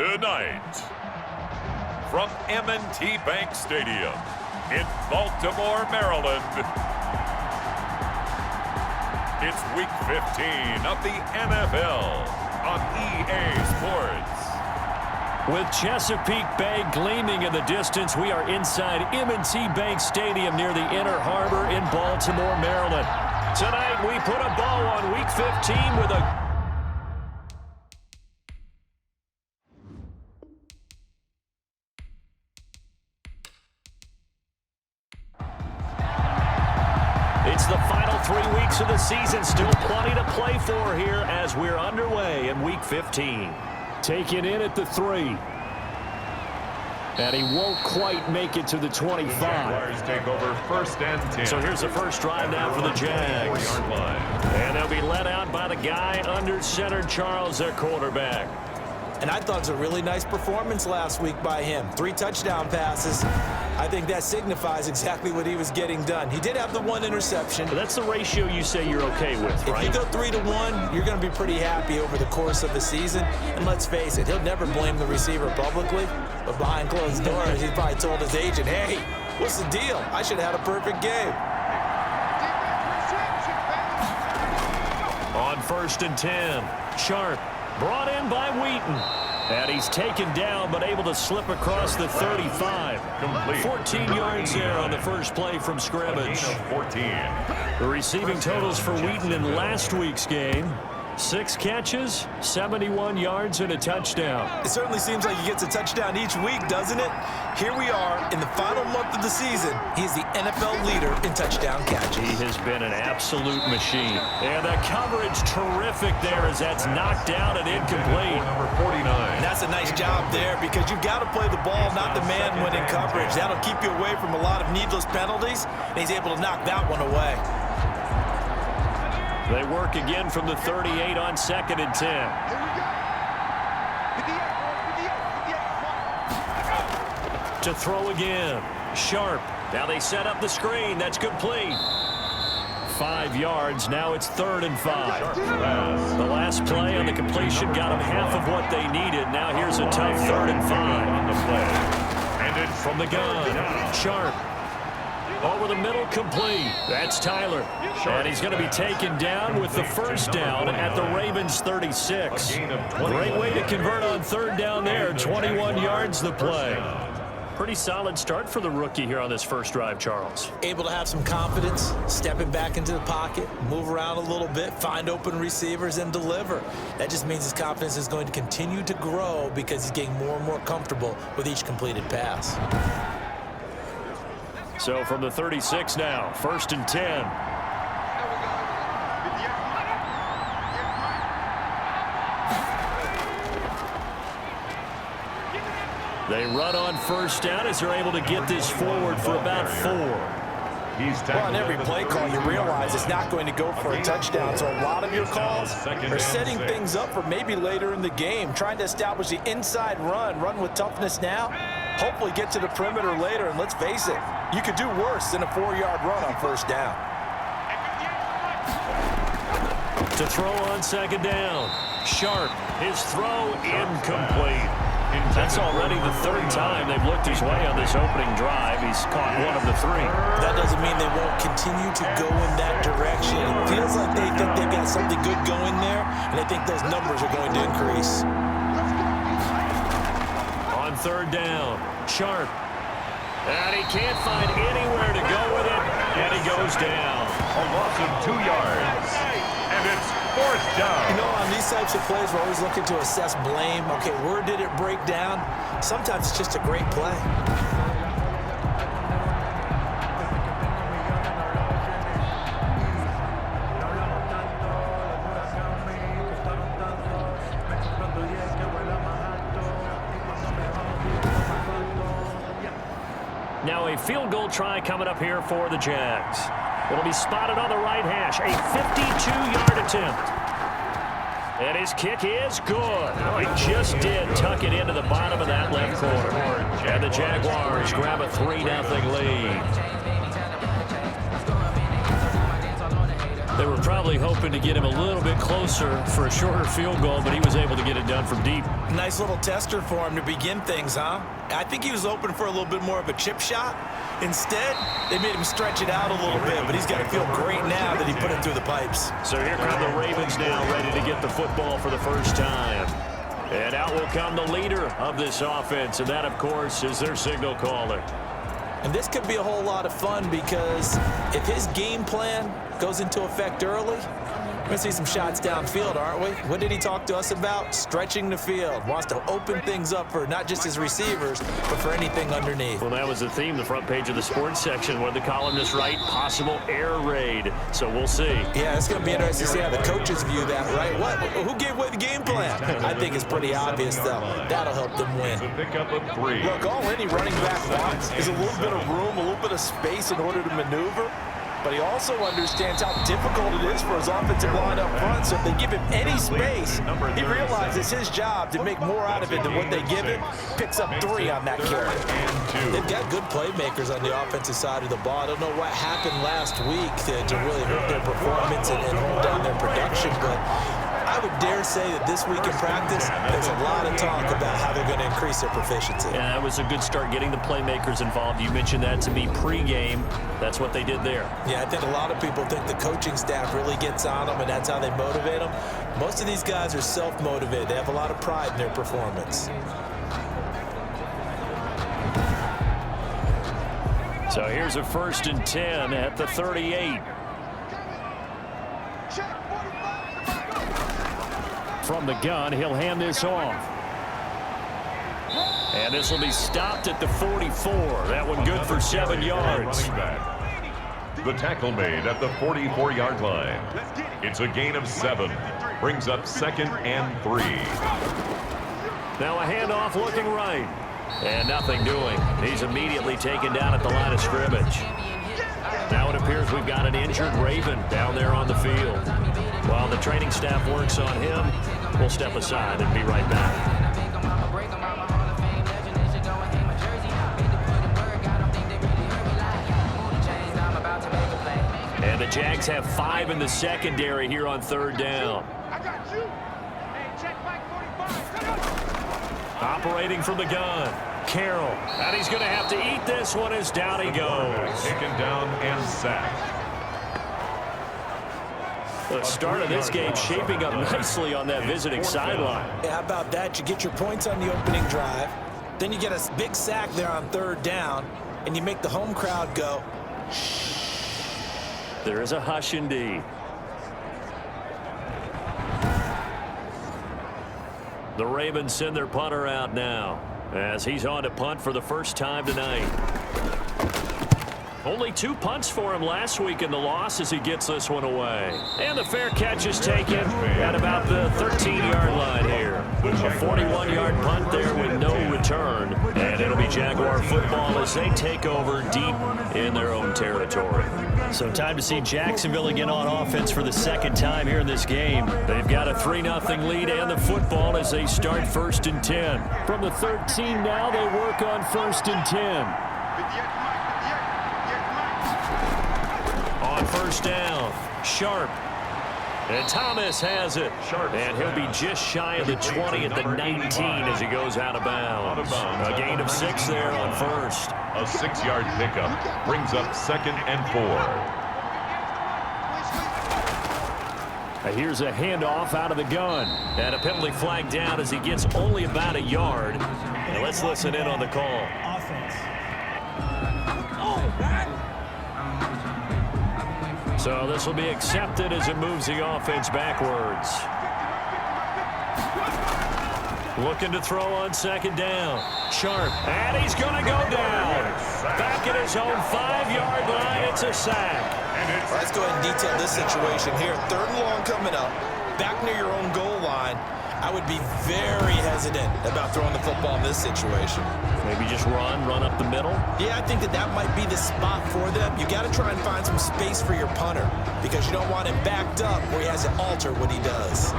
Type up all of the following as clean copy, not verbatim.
Tonight, from M&T Bank Stadium in Baltimore, Maryland, it's Week 15 of the NFL on EA Sports. With Chesapeake Bay gleaming in the distance, we are inside M&T Bank Stadium near the Inner Harbor in Baltimore, Maryland. Tonight, we put a bow on Week 15 with a It's the final 3 weeks of the season. Still plenty to play for here as we're underway in Week 15. Taken in at the 3. And he won't quite make it to the 25. The Jaguars take over 1st and 10. So here's the first drive now for the Jags. And they'll be led out by the guy under center, Charles, their quarterback. And I thought it was a really nice performance last week by him. 3 touchdown passes. I think that signifies exactly what he was getting done. He did have the 1 interception. But that's the ratio you say you're okay with, right? If you go 3-1, you're going to be pretty happy over the course of the season. And let's face it, he'll never blame the receiver publicly. But behind closed doors, he probably told his agent, hey, what's the deal? I should have had a perfect game. On 1st and 10, Sharp brought in by Wheaton. And he's taken down, but able to slip across the 35. 14 yards there on the first play from scrimmage. 14. The receiving totals for Wheaton in last week's game: 6 catches, 71 yards, and a touchdown. It certainly seems like he gets a touchdown each week, doesn't it? Here we are in the final month of the season. He is the NFL leader in touchdown catches. He has been an absolute machine. And the coverage terrific there as that's knocked down and incomplete. Number 49. And that's a nice job there because you've got to play the ball, not the man when in coverage. That'll keep you away from a lot of needless penalties, and he's able to knock that one away. They work again from the 38 on 2nd and 10. To throw again. Sharp. Now they set up the screen. That's complete. 5 yards. Now it's 3rd and 5. The last play on the completion got them half of what they needed. Now here's a tough 3rd and 5 on the play. And it's from the gun. Sharp. Over the middle, complete. That's Tyler. And he's going to be taken down with the first down at the Ravens 36. Great way to convert on 3rd down there. 21 yards the play. Pretty solid start for the rookie here on this first drive, Charles. Able to have some confidence, stepping back into the pocket, move around a little bit, find open receivers, and deliver. That just means his confidence is going to continue to grow because he's getting more and more comfortable with each completed pass. So from the 36 now, 1st and 10. They run on 1st down as they're able to get this forward for about 4. Well, on every play call, you realize it's not going to go for a touchdown. So a lot of your calls are setting things up for maybe later in the game, trying to establish the inside run with toughness now, hopefully get to the perimeter later. And let's face it, you could do worse than a 4-yard run on 1st down. To throw on 2nd down. Sharp. His throw incomplete. That's already the 3rd time they've looked his way on this opening drive. He's caught 1 of the 3. That doesn't mean they won't continue to go in that direction. It feels like they think they've got something good going there, and they think those numbers are going to increase. On 3rd down, Sharp. And he can't find anywhere to go with it, and he goes down. A loss of 2 yards. And it's 4th down. You know, on these types of plays, we're always looking to assess blame. Okay, where did it break down? Sometimes it's just a great play. Now a field goal try coming up here for the Jags. It'll be spotted on the right hash. A 52-yard attempt. And his kick is good. He just did tuck it into the bottom of that left corner. And the Jaguars grab a 3-0 lead. They were probably hoping to get him a little bit closer for a shorter field goal, but he was able to get it done from deep. Nice little tester for him to begin things, huh? I think he was open for a little bit more of a chip shot. Instead, they made him stretch it out a little bit, but he's got to feel great now that he put it through the pipes. So here come the Ravens now, ready to get the football for the first time. And out will come the leader of this offense, and that, of course, is their signal caller. And this could be a whole lot of fun because if his game plan goes into effect early, we're going to see some shots downfield, aren't we? What did he talk to us about? Stretching the field. Wants to open things up for not just his receivers, but for anything underneath. Well, that was the theme, the front page of the sports section, where the columnists write possible air raid. So we'll see. Yeah, it's going to be interesting to see how the coaches view that, right? What? Who gave away the game plan? I think it's pretty obvious, though. That'll help them win. Look, all any running back wants is a little bit of room, a little bit of space in order to maneuver. But he also understands how difficult it is for his offensive line up front. So if they give him any space, he realizes his job to make more out of it than what they give him. Picks up 3 on that carry. They've got good playmakers on the offensive side of the ball. I don't know what happened last week to really hurt their performance and hold down their production, but I would dare say that this week in practice, there's a lot of talk about how they're going to increase their proficiency. Yeah, that was a good start getting the playmakers involved. You mentioned that to me pregame. That's what they did there. Yeah, I think a lot of people think the coaching staff really gets on them, and that's how they motivate them. Most of these guys are self-motivated. They have a lot of pride in their performance. So here's a 1st and 10 at the 38. From the gun, he'll hand this off. And this will be stopped at the 44. That one good for 7 yards. The tackle made at the 44-yard line. It's a gain of 7. Brings up 2nd and 3. Now a handoff looking right. And nothing doing. He's immediately taken down at the line of scrimmage. Now it appears we've got an injured Raven down there on the field. While the training staff works on him, we'll step aside and be right back. And the Jags have 5 in the secondary here on 3rd down. Operating from the gun. Carroll, and he's going to have to eat this one as down he goes. Taken down and sacked. The start of this game shaping up nicely on that visiting sideline. Yeah, how about that? You get your points on the opening drive, then you get a big sack there on 3rd down, and you make the home crowd go, shh. There is a hush indeed. The Ravens send their punter out now, as he's on to punt for the first time tonight. Only 2 punts for him last week in the loss as he gets this one away. And the fair catch is taken at about the 13-yard line here. A 41-yard punt there with no return. And it'll be Jaguar football as they take over deep in their own territory. So time to see Jacksonville again on offense for the 2nd time here in this game. They've got a 3-0 lead and the football as they start 1st and 10. From the 13 now, they work on 1st and 10. On 1st down, Sharp. And Thomas has it. And he'll be just shy of the 20 at the 19 as he goes out of bounds. A gain of 6 there on 1st. A 6-yard pickup brings up 2nd and 4. Here's a handoff out of the gun. And a penalty flag down as he gets only about a yard. And let's listen in on the call. So this will be accepted as it moves the offense backwards. Looking to throw on 2nd down. Sharp. And he's going to go down. Back at his own 5-yard line. It's a sack. Let's go ahead and detail this situation here. 3rd and long coming up. Back near your own goal line. I would be very hesitant about throwing the football in this situation. Maybe just run up the middle? Yeah, I think that might be the spot for them. You got to try and find some space for your punter because you don't want him backed up where he has to alter what he does.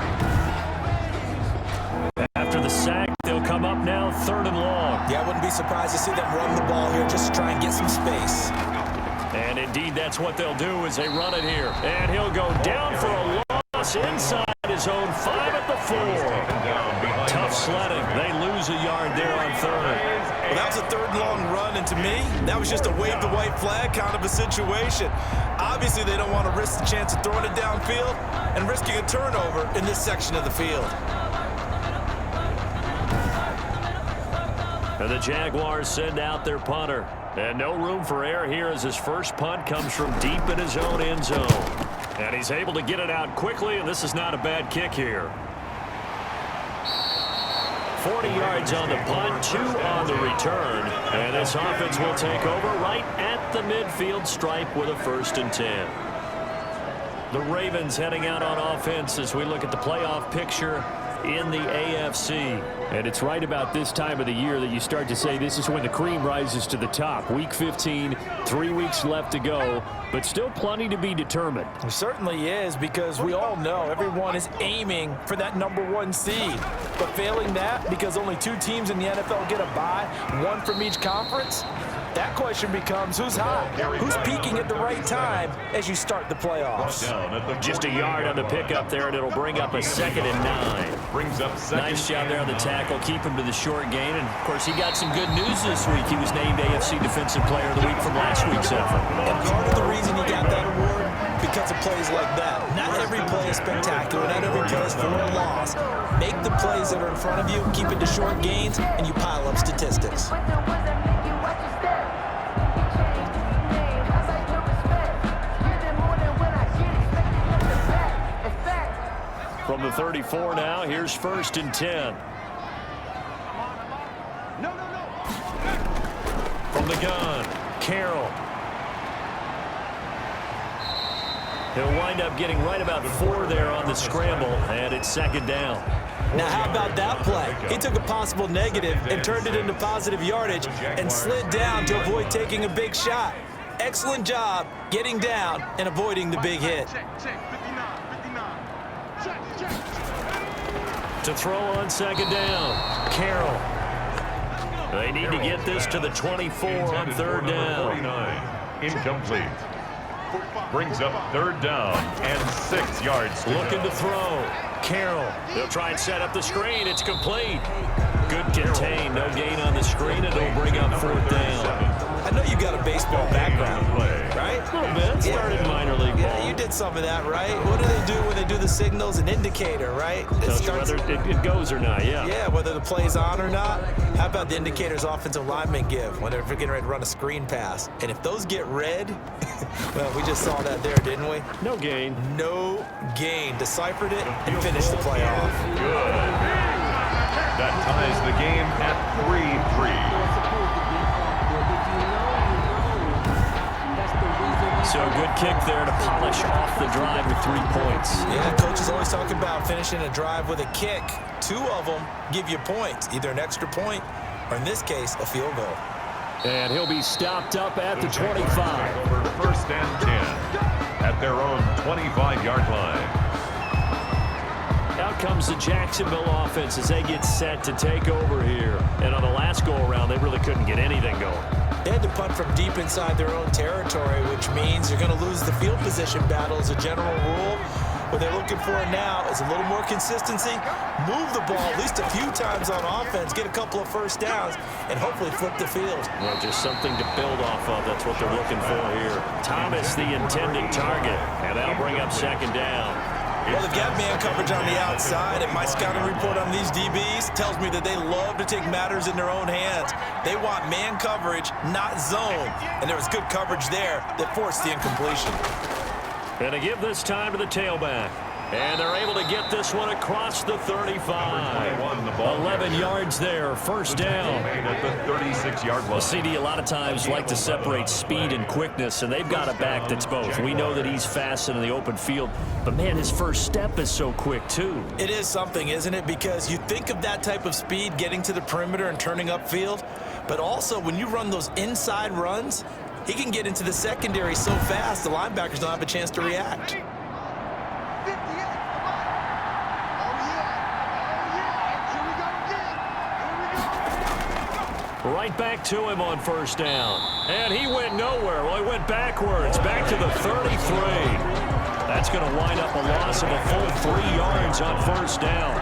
After the sack, they'll come up now 3rd and long. Yeah, I wouldn't be surprised to see them run the ball here just to try and get some space. And indeed, that's what they'll do as they run it here. And he'll go down for a loss inside his own 5 at the 4. Tough sledding. They lose a yard there on third. Well, that was a third and long run, and to me, that was just a wave the white flag kind of a situation. Obviously, they don't want to risk the chance of throwing it downfield and risking a turnover in this section of the field. And the Jaguars send out their punter. And no room for error here as his first punt comes from deep in his own end zone. And he's able to get it out quickly, and this is not a bad kick here. 40 yards on the punt, 2 on the return. And this offense will take over right at the midfield stripe with a 1st and 10. The Ravens heading out on offense as we look at the playoff picture in the AFC. And it's right about this time of the year that you start to say this is when the cream rises to the top. Week 15, 3 weeks left to go, but still plenty to be determined. It certainly is, because we all know everyone is aiming for that #1 seed. But failing that, because only 2 teams in the NFL get a bye, 1 from each conference, that question becomes who's hot? Who's peaking at the right time as you start the playoffs? Just a yard on the pickup there, and it'll bring up a 2nd and 9. Brings up 2nd. Nice job there on the tackle, keep him to the short gain. And, of course, he got some good news this week. He was named AFC Defensive Player of the Week from last week's effort. And part of the reason he got that award, because of plays like that. Not every play is spectacular. Not every play is for a loss. Make the plays that are in front of you, keep it to short gains, and you pile up statistics. From the 34 now, here's 1st and 10. From the gun, Carroll. He'll wind up getting right about 4 there on the scramble, and it's 2nd down. Now, how about that play? He took a possible negative and turned it into positive yardage and slid down to avoid taking a big shot. Excellent job getting down and avoiding the big hit. To throw on 2nd down, Carroll. They need to get this to the 24 on 3rd down. Incomplete. Brings up 3rd down and 6 yards. Looking to throw. Carroll. They'll try and set up the screen. It's complete. Good contain. No gain on the screen, and it'll bring up 4th down. I know you got a baseball background, right? A little bit. Started minor league ball. Yeah, you did some of that, right? What do they do when they do the signals? An indicator, right? Tells you whether it goes or not, yeah. Yeah, whether the play's on or not. How about the indicators offensive linemen give when they're getting ready to run a screen pass? And if those get red, well, we just saw that there, didn't we? No gain. No gain. Deciphered it and finished the play off. Good. That ties the game at 3-3. So a good kick there to polish off the drive with 3 points. Yeah, coaches always talk about finishing a drive with a kick. 2 of them give you points, either an extra point or, in this case, a field goal. And he'll be stopped up at the 25. Over 1st and 10 at their own 25-yard line. Out comes the Jacksonville offense as they get set to take over here. And on the last go-around, they really couldn't get anything going. They had to punt from deep inside their own territory, which means you're going to lose the field position battle as a general rule. What they're looking for now is a little more consistency, move the ball at least a few times on offense, get a couple of 1st downs, and hopefully flip the field. Well, just something to build off of. That's what they're looking for here. Thomas, the intended target, and that'll bring up 2nd down. Well, they've got man coverage on the outside, and my scouting report on these DBs tells me that they love to take matters in their own hands. They want man coverage, not zone, and there was good coverage there that forced the incompletion. And to give this time to the tailback. And they're able to get this one across the 35. 11 yards there, 1st down. At the 36-yard line. Well, CD, a lot of times like to separate speed and quickness, and they've got a back that's both. We know that he's fast in the open field, but, man, his first step is so quick, too. It is something, isn't it? Because you think of that type of speed getting to the perimeter and turning upfield, but also when you run those inside runs, he can get into the secondary so fast the linebackers don't have a chance to react. Right back to him on first down. And he went nowhere. Well, he went backwards, back to the 33. That's going to wind up a loss of a full 3 yards on first down.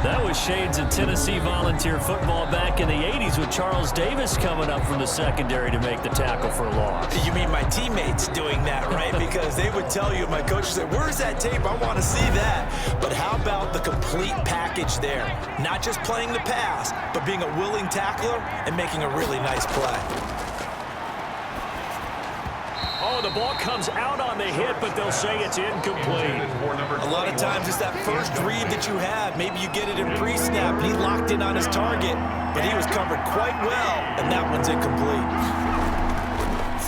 That was shades of Tennessee volunteer football back in the 80s with Charles Davis coming up from the secondary to make the tackle for a loss. You mean my teammates doing that, right? Because they would tell you, my coach said, where's that tape? I want to see that. But how about the complete package there? Not just playing the pass, but being a willing tackler and making a really nice play. Oh, the ball comes out on the hit, but they'll say it's incomplete. A lot of times it's that first read that you have. Maybe you get it in pre-snap, and he locked in on his target, but he was covered quite well, and that one's incomplete.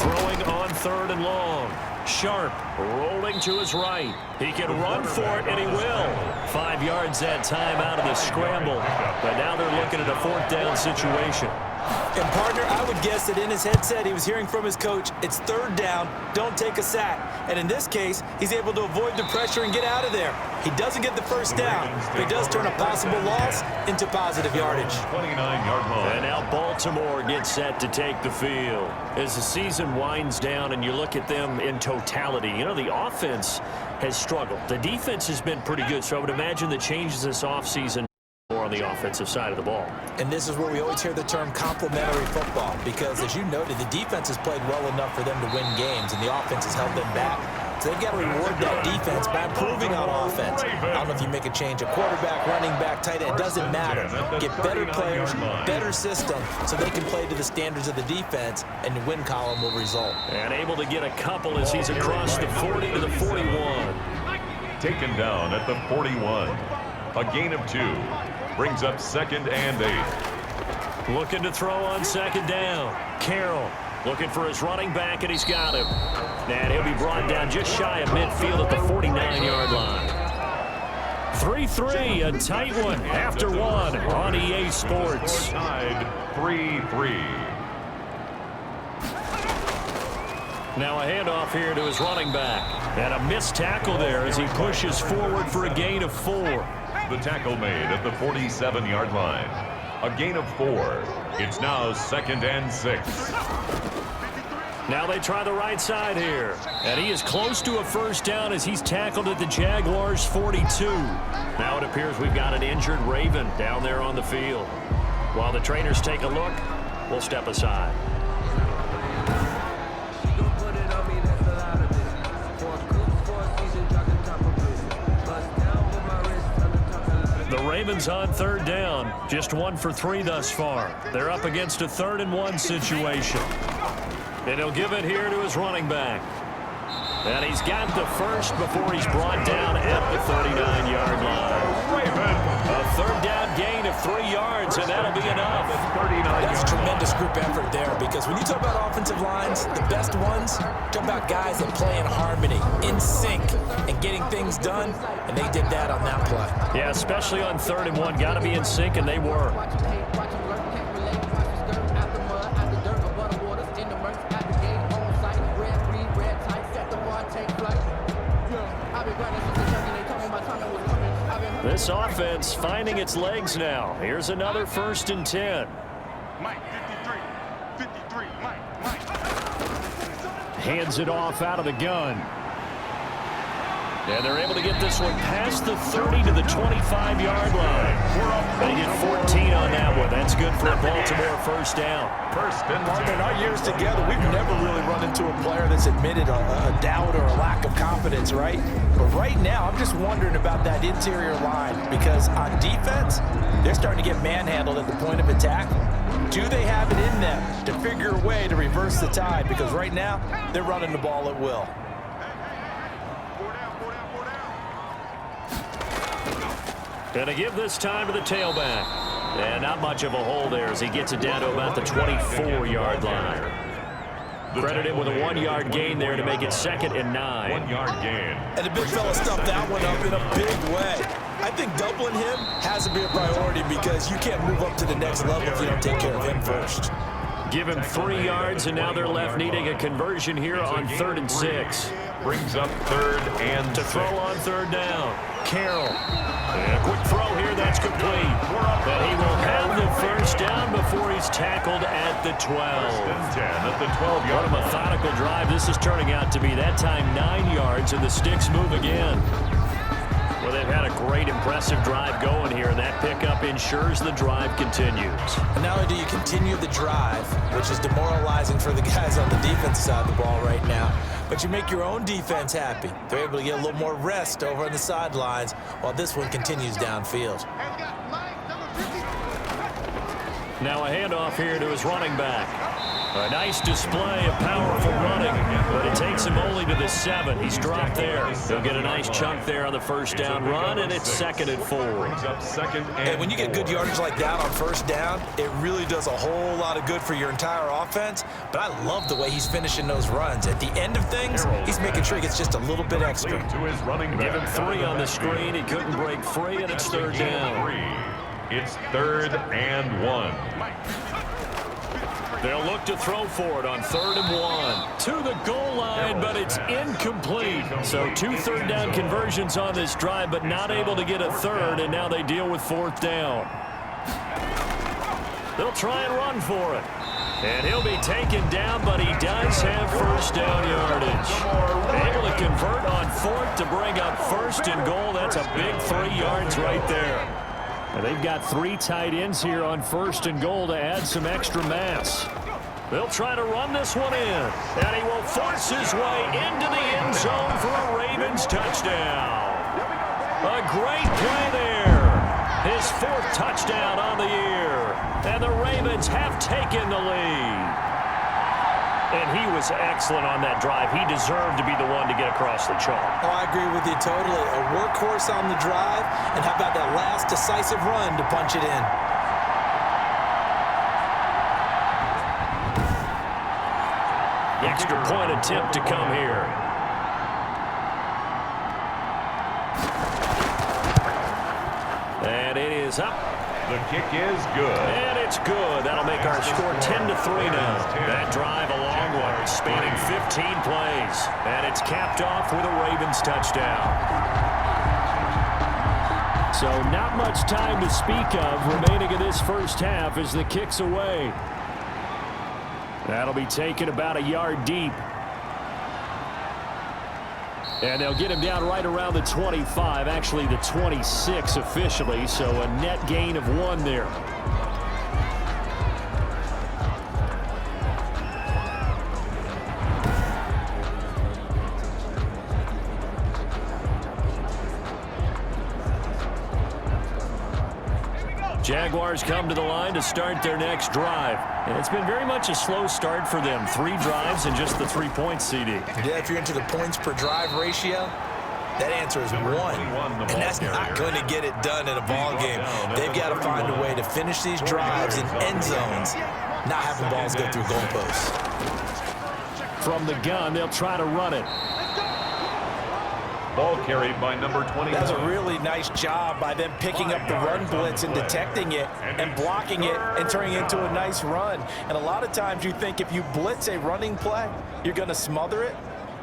Throwing on 3rd and long. Sharp rolling to his right. He can run for it, and he will. 5 yards that time out of the scramble, but now they're looking at a 4th down situation. And, partner, I would guess that in his headset he was hearing from his coach, it's 3rd down, don't take a sack. And in this case, he's able to avoid the pressure and get out of there. He doesn't get the first down, but he does turn a possible loss into positive yardage. 29-yard line. And now Baltimore gets set to take the field. As the season winds down and you look at them in totality, you know, the offense has struggled. The defense has been pretty good, so I would imagine the changes this offseason more on the offensive side of the ball. And this is where we always hear the term complementary football, because as you noted, the defense has played well enough for them to win games, and the offense has held them back. So they've got to reward that defense by improving on offense. I don't know if you make a change, a quarterback, running back, tight end, it doesn't matter. Get better players, better system, so they can play to the standards of the defense, and the win column will result. And able to get a couple as he's across the 40 to the 41. Taken down at the 41. A gain of 2. Brings up 2nd and 8. Looking to throw on 2nd down. Carroll looking for his running back, and he's got him. And he'll be brought down just shy of midfield at the 49-yard line. 3-3, a tight one after one on EA Sports. Tied 3-3. Now a handoff here to his running back. And a missed tackle there as he pushes forward for a gain of 4. The tackle made at the 47-yard line. A gain of 4. It's now 2nd and 6. Now they try the right side here. And he is close to a first down as he's tackled at the Jaguars' 42. Now it appears we've got an injured Raven down there on the field. While the trainers take a look, we'll step aside. The Ravens on 3rd down, just 1 for 3 thus far. They're up against a 3rd and 1 situation. And he'll give it here to his running back. And he's got the first before he's brought down at the 39-yard line. A 3rd down gain of 3 yards, and that'll be enough. That's a tremendous group effort there, because when you talk about offensive lines, the best ones, talk about guys that play in harmony, in sync, and getting things done, and they did that on that play. Yeah, especially on 3rd and 1. Got to be in sync, and they were. This offense finding its legs now. Here's another 1st and 10. Hands it off out of the gun. And they're able to get this one past the 30 to the 25-yard line. They get 14 on that one. That's good for a Baltimore first down. Marvin, in our years together, we've never really run into a player that's admitted a doubt or a lack of confidence, right? But right now, I'm just wondering about that interior line, because on defense, they're starting to get manhandled at the point of attack. Do they have it in them to figure a way to reverse the tide? Because right now, they're running the ball at will. Going to give this time to the tailback. And not much of a hole there as he gets it down to about the 24-yard line. Credit him with a 1-yard gain there to make it 2nd and 9. 1-yard gain. And the big fella stuffed that one up in a big way. I think doubling him has to be a priority, because you can't move up to the next level if you don't take care of him first. Give him 3 yards, and now they're left needing a conversion here on 3rd and 6. Brings up 3rd and 6. To throw on 3rd down. Carroll. And a quick throw here, that's complete. And he will have the first first down before he's tackled at the 12. First and 10 at the 12-yard line. What a methodical drive this is turning out to be. That time 9 yards, and the sticks move again. Well, they've had a great, impressive drive going here, and that pickup ensures the drive continues. And not only do you continue the drive, which is demoralizing for the guys on the defensive side of the ball right now, but you make your own defense happy. They're able to get a little more rest over on the sidelines while this one continues downfield. Now a handoff here to his running back. A nice display of powerful running, but it takes him only to the 7. He's dropped there. He'll get a nice chunk there on the first down run, and it's 2nd and 4. And when you get good yardage like that on first down, it really does a whole lot of good for your entire offense. But I love the way he's finishing those runs. At the end of things, he's making sure he gets just a little bit extra. Give him 3 on the screen. He couldn't break free, and it's 3rd down. It's 3rd and 1. They'll look to throw for it on 3rd and 1. To the goal line, but it's incomplete. So 2 third-down conversions on this drive, but not able to get a third, and now they deal with 4th down. They'll try and run for it. And he'll be taken down, but he does have first down yardage. Able to convert on 4th to bring up 1st and goal. That's a big 3 yards right there. And they've got 3 tight ends here on 1st and goal to add some extra mass. They'll try to run this one in, and he will force his way into the end zone for a Ravens touchdown. A great play there. His 4th touchdown on the year, and the Ravens have taken the lead. And he was excellent on that drive. He deserved to be the one to get across the chalk. Oh, I agree with you totally. A workhorse on the drive, and how about that last decisive run to punch it in? Extra point attempt to come here. And it is up. The kick is good. And it's good. That'll make our score 10-3 now. That drive a long one, spanning 15 plays. And it's capped off with a Ravens touchdown. So not much time to speak of remaining in this first half as the kick's away. That'll be taken about a yard deep. And they'll get him down right around the 25, actually the 26 officially, so a net gain of 1 there. Jaguars come to the line to start their next drive. And it's been very much a slow start for them. 3 drives and just the 3 points, CD. Yeah, if you're into the points per drive ratio, that answer is 1. And that's not going to get it done in a ball game. They've got to find a way to finish these drives in end zones, not having balls go through goalposts. From the gun, they'll try to run it. Ball carried by number 20. That's a really nice job by them picking up the run blitz and detecting it and blocking it and turning it into a nice run. And a lot of times you think if you blitz a running play, you're going to smother it.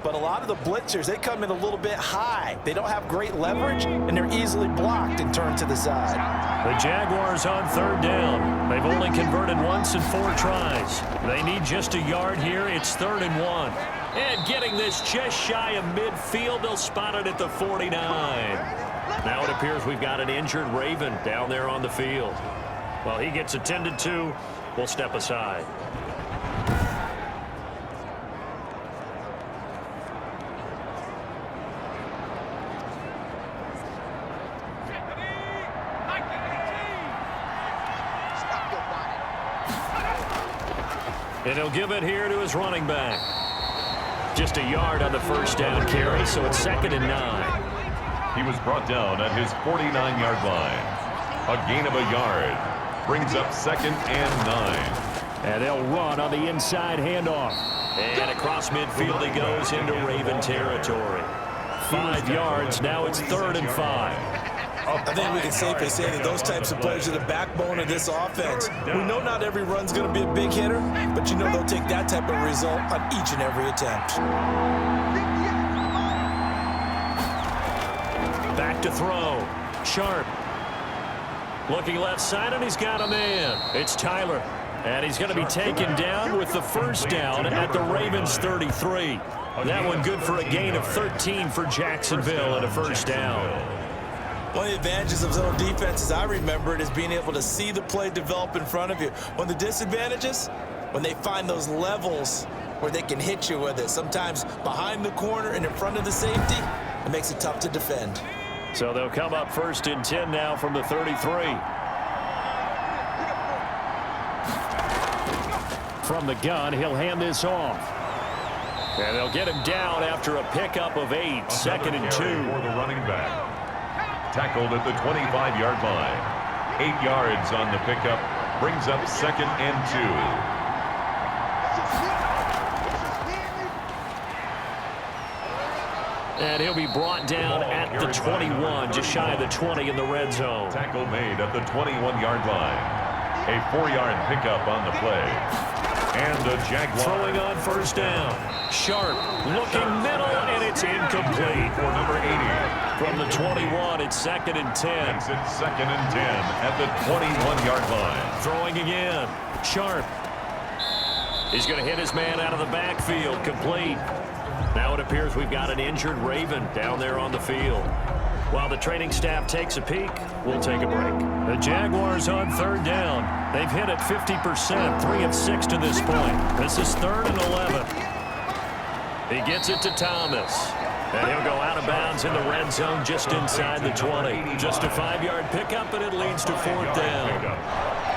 But a lot of the blitzers, they come in a little bit high. They don't have great leverage, and they're easily blocked and turned to the side. The Jaguars on 3rd down. They've only converted once in 4 tries. They need just a yard here. It's 3rd and 1. And getting this just shy of midfield, they'll spot it at the 49. Now it appears we've got an injured Raven down there on the field. While he gets attended to, we'll step aside. And he'll give it here to his running back. Just a yard on the first down carry, so it's 2nd and 9. He was brought down at his 49-yard line. A gain of a yard brings up 2nd and 9. And they'll run on the inside handoff. And across midfield he goes into Raven territory. 5 yards, now it's 3rd and 5. I think we can safely say that those types of players are the backbone of this offense. We know not every run's going to be a big hitter, but you know they'll take that type of result on each and every attempt. Back to throw. Sharp. Looking left side, and he's got a man. It's Tyler. And he's going to be taken down with the first down at the Ravens 33. That one good for a gain of 13 for Jacksonville and a first down. One of the advantages of zone defense, as I remember it, is being able to see the play develop in front of you. One of the disadvantages, when they find those levels where they can hit you with it, sometimes behind the corner and in front of the safety, it makes it tough to defend. So they'll come up first and 10 now from the 33. From the gun, he'll hand this off. And they'll get him down after a pickup of 8, second and 2. For the running back. Tackled at the 25-yard line. 8 yards on the pickup. Brings up second and 2. And he'll be brought down at the 21, just shy of the 20 in the red zone. Tackle made at the 21-yard line. A 4-yard pickup on the play. And the Jaguars throwing on first down. Sharp looking middle, and it's incomplete. For number 80. From the 21, it's second and 10. It's second and 10 at the 21-yard line. Throwing again. Sharp. He's going to hit his man out of the backfield. Complete. Now it appears we've got an injured Raven down there on the field. While the training staff takes a peek, we'll take a break. The Jaguars on third down. They've hit it 50%, 3 of 6 to this point. This is 3rd and 11. He gets it to Thomas. And he'll go out of bounds in the red zone just inside the 20. Just a 5-yard pickup, and it leads to 4th down.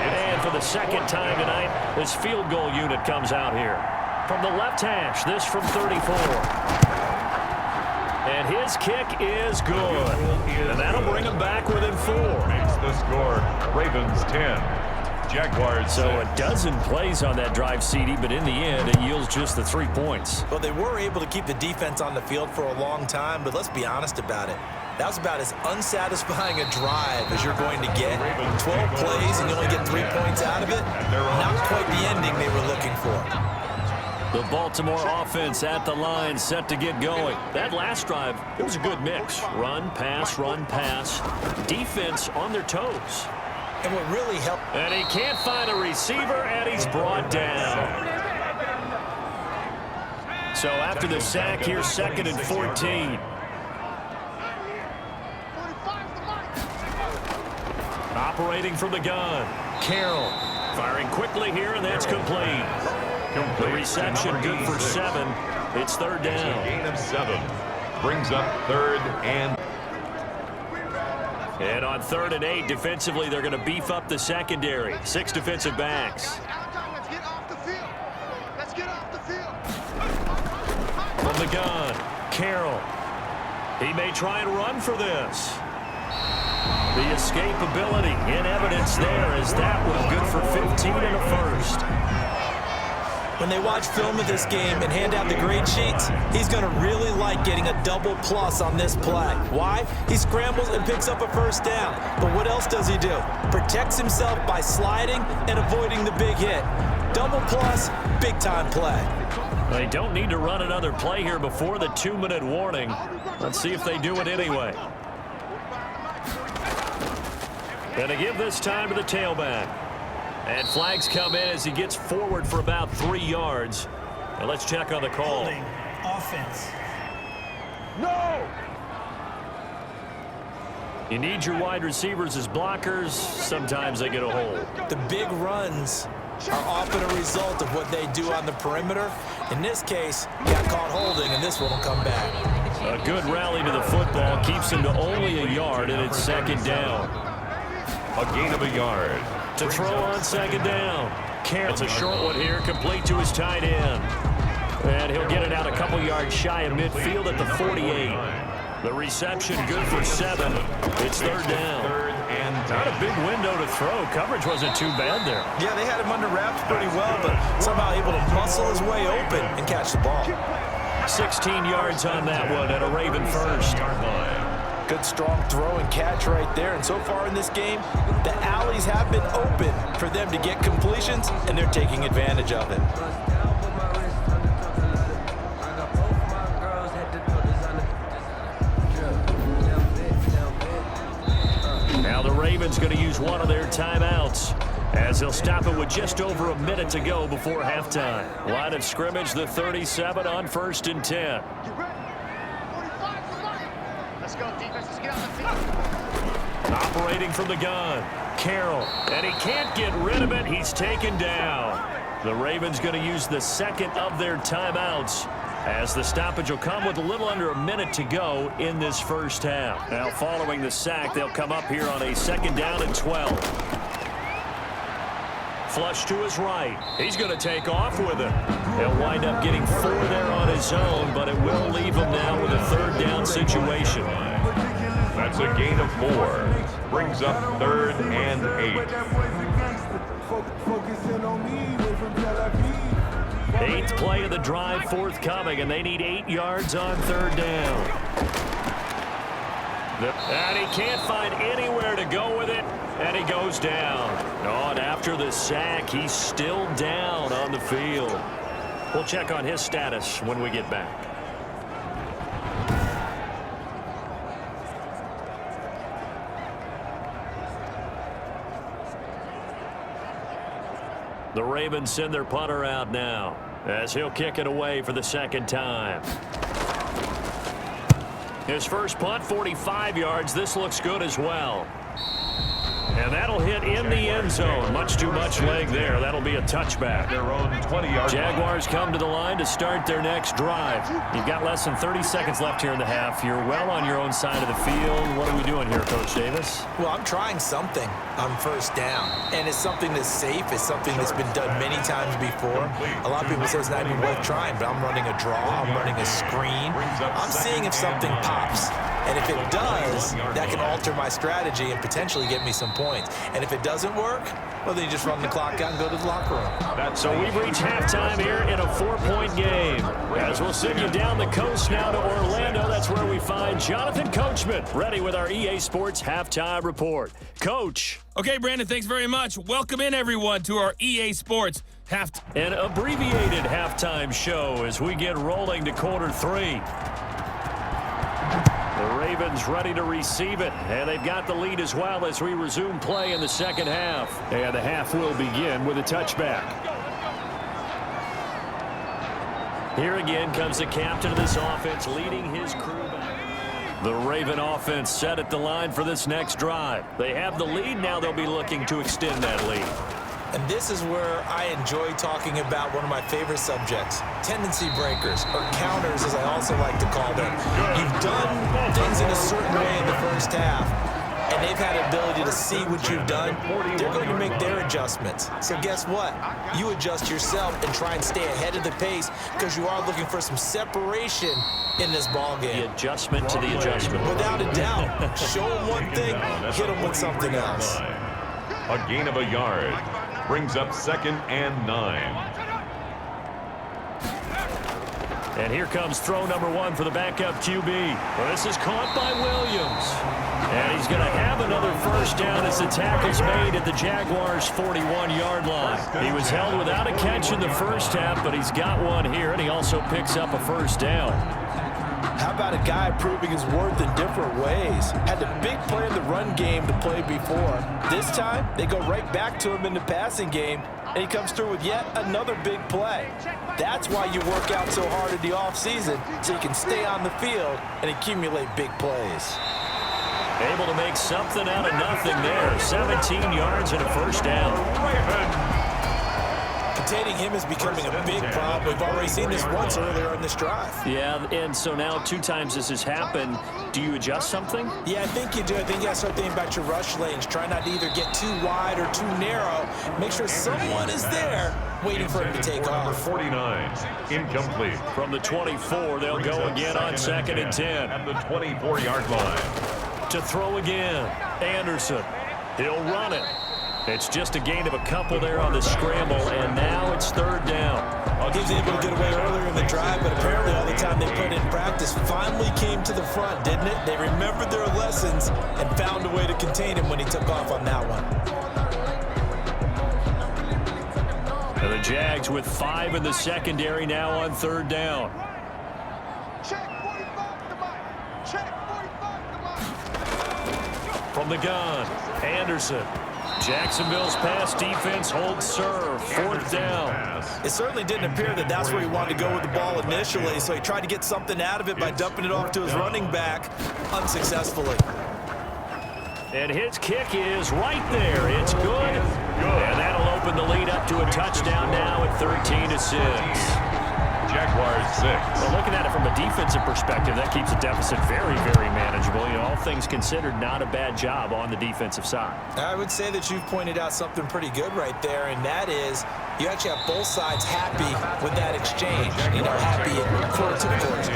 And for the second time tonight, this field goal unit comes out here. From the left hash, this from 34. And his kick is good. And that'll bring him back within 4. Makes the score. Ravens 10. Jaguars 6. So a dozen plays on that drive, CD, but in the end, it yields just the 3 points. Well, they were able to keep the defense on the field for a long time, but let's be honest about it. That was about as unsatisfying a drive as you're going to get. 12 plays and you only get 3 points out of it. Not quite the ending they were looking for. The Baltimore offense at the line, set to get going. That last drive, it was a good mix. Run, pass, defense on their toes. And what really helped... And he can't find a receiver, and he's brought down. So after the sack, here's 2nd and 14. Operating from the gun. Carroll firing quickly here, and that's complete. The reception good for 7. It's 3rd down. A gain of 7. Brings up 3rd and... And on 3rd and 8, defensively, they're going to beef up the secondary. 6 defensive backs. From the gun, Carroll. He may try and run for this. The escapability in evidence there as that one good for 15 and a first. When they watch film of this game and hand out the grade sheets, he's going to really like getting a double plus on this play. Why? He scrambles and picks up a first down. But what else does he do? Protects himself by sliding and avoiding the big hit. Double plus, big-time play. They don't need to run another play here before the 2-minute warning. Let's see if they do it anyway. Gonna give this time to the tailback. And flags come in as he gets forward for about 3 yards. And let's check on the call. Holding offense. No! You need your wide receivers as blockers. Sometimes they get a hold. The big runs are often a result of what they do on the perimeter. In this case, got caught holding, and this one will come back. A good rally to the football keeps him to only a yard, and it's 2nd down. A gain of a yard. To throw on 2nd down. Carroll, it's a short one here, complete to his tight end. And he'll get it out a couple yards shy of midfield at the 48. The reception good for 7. It's 3rd down. Not a big window to throw. Coverage wasn't too bad there. Yeah, they had him under wraps pretty well, but somehow able to muscle his way open and catch the ball. 16 yards on that one at a Raven first. Good strong throw and catch right there. And so far in this game, the alleys have been open for them to get completions, and they're taking advantage of it. Now the Ravens Ravens going to use one of their timeouts, as they'll stop it with just over a minute to go before halftime. Line of scrimmage, the 37 on 1st and 10. Let's go, defense. Let's get out the field. Operating from the gun, Carroll, and he can't get rid of it. He's taken down. The Ravens going to use the second of their timeouts, as the stoppage will come with a little under a minute to go in this first half. Now, following the sack, they'll come up here on a 2nd down and 12. Flush to his right. He's going to take off with it. He'll wind up getting 4 there on his own, but it will leave him now with a 3rd down situation. That's a gain of 4. Brings up 3rd and 8. 8th play of the drive forthcoming, and they need 8 yards on 3rd down. And he can't find anywhere to go with it, and he goes down. Oh, and after the sack, he's still down on the field. We'll check on his status when we get back. The Ravens send their punter out now, as he'll kick it away for the 2nd time. His first punt, 45 yards. This looks good as well. And that'll hit in the end zone. Much too much leg there. That'll be a touchback. Their own 20-yard Jaguars come to the line to start their next drive. You've got less than 30 seconds left here in the half. You're well on your own side of the field. What are we doing here, Coach Davis? Well, I'm trying something on 1st down, and it's something that's safe. It's something that's been done many times before. A lot of people say it's not even worth trying, but I'm running a draw. I'm running a screen. I'm seeing if something pops. And if it does, that can alter my strategy and potentially get me some points. And if it doesn't work, well, then you just run the clock out and go to the locker room. So we've reached halftime here in a 4-point game. As we'll send you down the coast now to Orlando, that's where we find Jonathan Coachman, ready with our EA Sports Halftime Report. Coach. Okay, Brandon, thanks very much. Welcome in, everyone, to our EA Sports An abbreviated halftime show as we get rolling to quarter 3. The Ravens ready to receive it, and they've got the lead as well as we resume play in the 2nd half. And the half will begin with a touchback. Here again comes the captain of this offense leading his crew back. The Raven offense set at the line for this next drive. They have the lead. Now they'll be looking to extend that lead. And this is where I enjoy talking about one of my favorite subjects, tendency breakers, or counters as I also like to call them. You've done things in a certain way in the first half, and they've had the ability to see what you've done. They're going to make their adjustments. So guess what? You adjust yourself and try and stay ahead of the pace because you are looking for some separation in this ball game. The adjustment to the adjustment. Without a doubt. Show them one thing, hit them with something else. A gain of a yard. Brings up 2nd and 9. And here comes throw number 1 for the backup QB. Well, this is caught by Williams. And he's going to have another 1st down as the tackle's made at the Jaguars' 41-yard line. He was held without a catch in the first half, but he's got one here, and he also picks up a 1st down. How about a guy proving his worth in different ways? Had the big play in the run game to play before. This time, they go right back to him in the passing game, and he comes through with yet another big play. That's why you work out so hard in the offseason, so you can stay on the field and accumulate big plays. Able to make something out of nothing there. 17 yards and a 1st down. Containing him is becoming a big problem. We've already seen this once earlier in this drive. Yeah, and so now 2 times this has happened. Do you adjust something? Yeah, I think you do. I think you got to start thinking about your rush lanes. Try not to either get too wide or too narrow. Make sure someone is there waiting for him to take off. Number 49, incomplete. From the 24, they'll go again on 2nd and 10. At the 24-yard line. To throw again, Anderson. He'll run it. It's just a gain of a couple there on the scramble, and now it's 3rd down. He was able to get away earlier in the drive, but apparently all the time they put in practice finally came to the front, didn't it? They remembered their lessons and found a way to contain him when he took off on that one. And the Jags with 5 in the secondary now on 3rd down. Check 45 to the mic. Check 45 to the mic. From the gun, Anderson. Jacksonville's pass defense holds serve. 4th down. It certainly didn't appear that that's where he wanted to go with the ball initially, so he tried to get something out of it by dumping it off to his running back unsuccessfully. And his kick is right there. It's good. And that'll open the lead up to a touchdown now at 13-6. Jaguars 6. Well, looking at it from a defensive perspective, that keeps the deficit very, very manageable. You know, all things considered, not a bad job on the defensive side. I would say that you've pointed out something pretty good right there, and that is you actually have both sides happy with that exchange. You know, happy in quarter to quarter.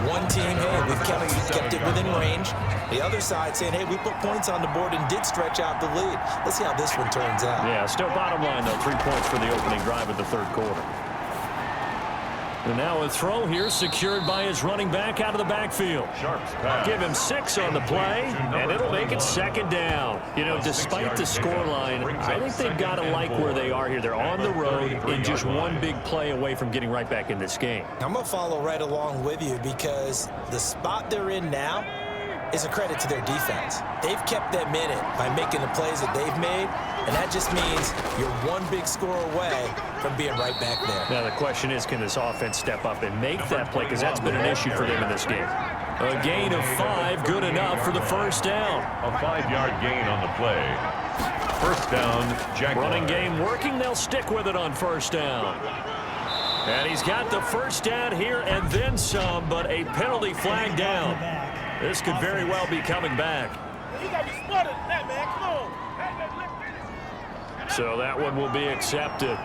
One team, hey, we've kept it within range. The other side saying, hey, we put points on the board and did stretch out the lead. Let's see how this one turns out. Yeah, still bottom line, though, 3 points for the opening drive of the 3rd quarter. And now a throw here secured by his running back out of the backfield. Give him 6 on the play, and it'll make it 2nd down. You know, despite the scoreline, I think they've got to like where they are here. They're on the road and just one big play away from getting right back in this game. I'm going to follow right along with you because the spot they're in now is a credit to their defense. They've kept them in it by making the plays that they've made, and that just means you're one big score away from being right back there. Now the question is, can this offense step up and make that play, because that's been an issue for them in this game. A gain of 5, good enough for the 1st down. A 5-yard gain on the play. 1st down, Jaguars. Running game working, they'll stick with it on 1st down. And he's got the 1st down here and then some, but a penalty flag down. This could very well be coming back. You got to be smarter than that, man. Come on. So that one will be accepted.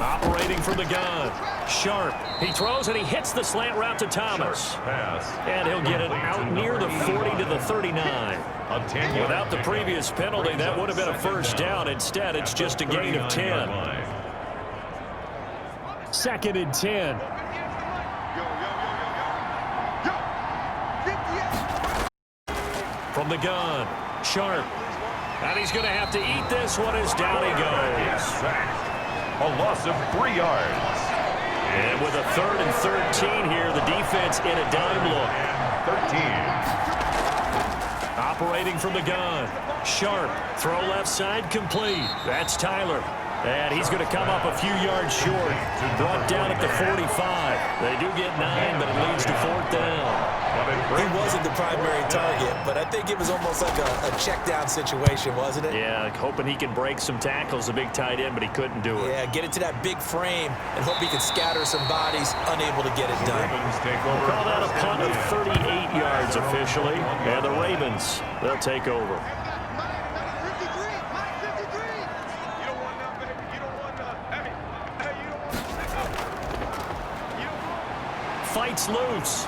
Operating from the gun. Sharp. He throws and he hits the slant route to Thomas. And he'll get it out near the 40 to the 39. Without the previous penalty, that would have been a 1st down. Instead, it's just a gain of 10. 2nd and 10. From the gun, Sharp. And he's going to have to eat this one as down he goes. A loss of 3 yards. And with a 3rd and 13 here, the defense in a dime look. 13. Operating from the gun, Sharp. Throw left side, complete. That's Tyler. And he's going to come up a few yards short. Brought down at the 45. They do get 9, but it leads to 4th down. He wasn't the primary target, but I think it was almost like a check down situation, wasn't it? Yeah, hoping he can break some tackles, a big tight end, but he couldn't do it. Yeah, get it to that big frame and hope he can scatter some bodies, unable to get it done. Call that a punt of 38 yards officially. And the Ravens, they'll take over. Fights loose.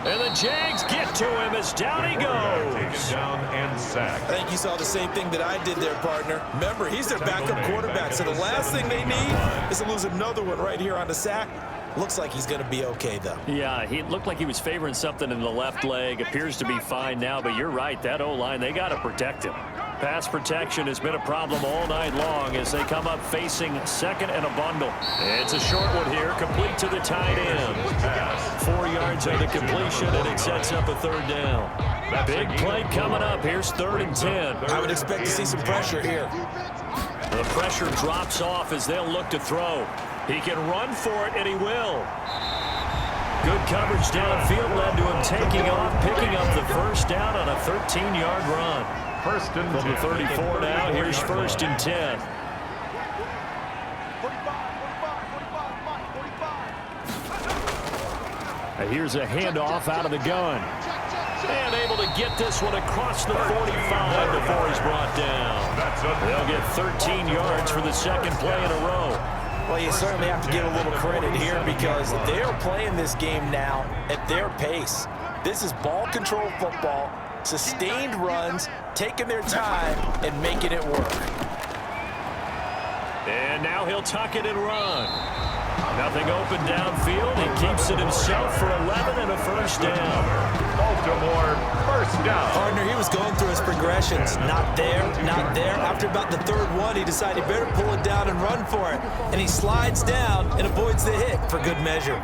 And the Jags get to him as down he goes. Down and sacked. I think you saw the same thing that I did there, partner. Remember, he's their backup quarterback, so the last thing they need is to lose another one right here on the sack. Looks like he's going to be okay, though. Yeah, he looked like he was favoring something in the left leg. Appears to be fine now, but you're right. That O-line, they got to protect him. Pass protection has been a problem all night long as they come up facing 2nd and a bundle. It's a short one here, complete to the tight end. 4 yards on the completion, and it sets up a 3rd down. Big play coming up. Here's 3rd and 10. I would expect to see some pressure here. The pressure drops off as they'll look to throw. He can run for it, and he will. Good coverage downfield led to him taking off, picking up the 1st down on a 13-yard run. 1st and 10. From the 34 now, here's 1st and 10. And here's a handoff out of the gun. And able to get this one across the 45 before he's brought down. They'll get 13 yards for the 2nd play in a row. Well, you certainly have to give a little credit here because they are playing this game now at their pace. This is ball control football, sustained runs, taking their time and making it work. And now he'll tuck it and run. Nothing open downfield. He keeps it himself for 11 and a 1st down. Baltimore, 1st down. Partner, he was going through his progressions. Not there, not there. After about the 3rd one, he decided he better pull it down and run for it. And he slides down and avoids the hit for good measure.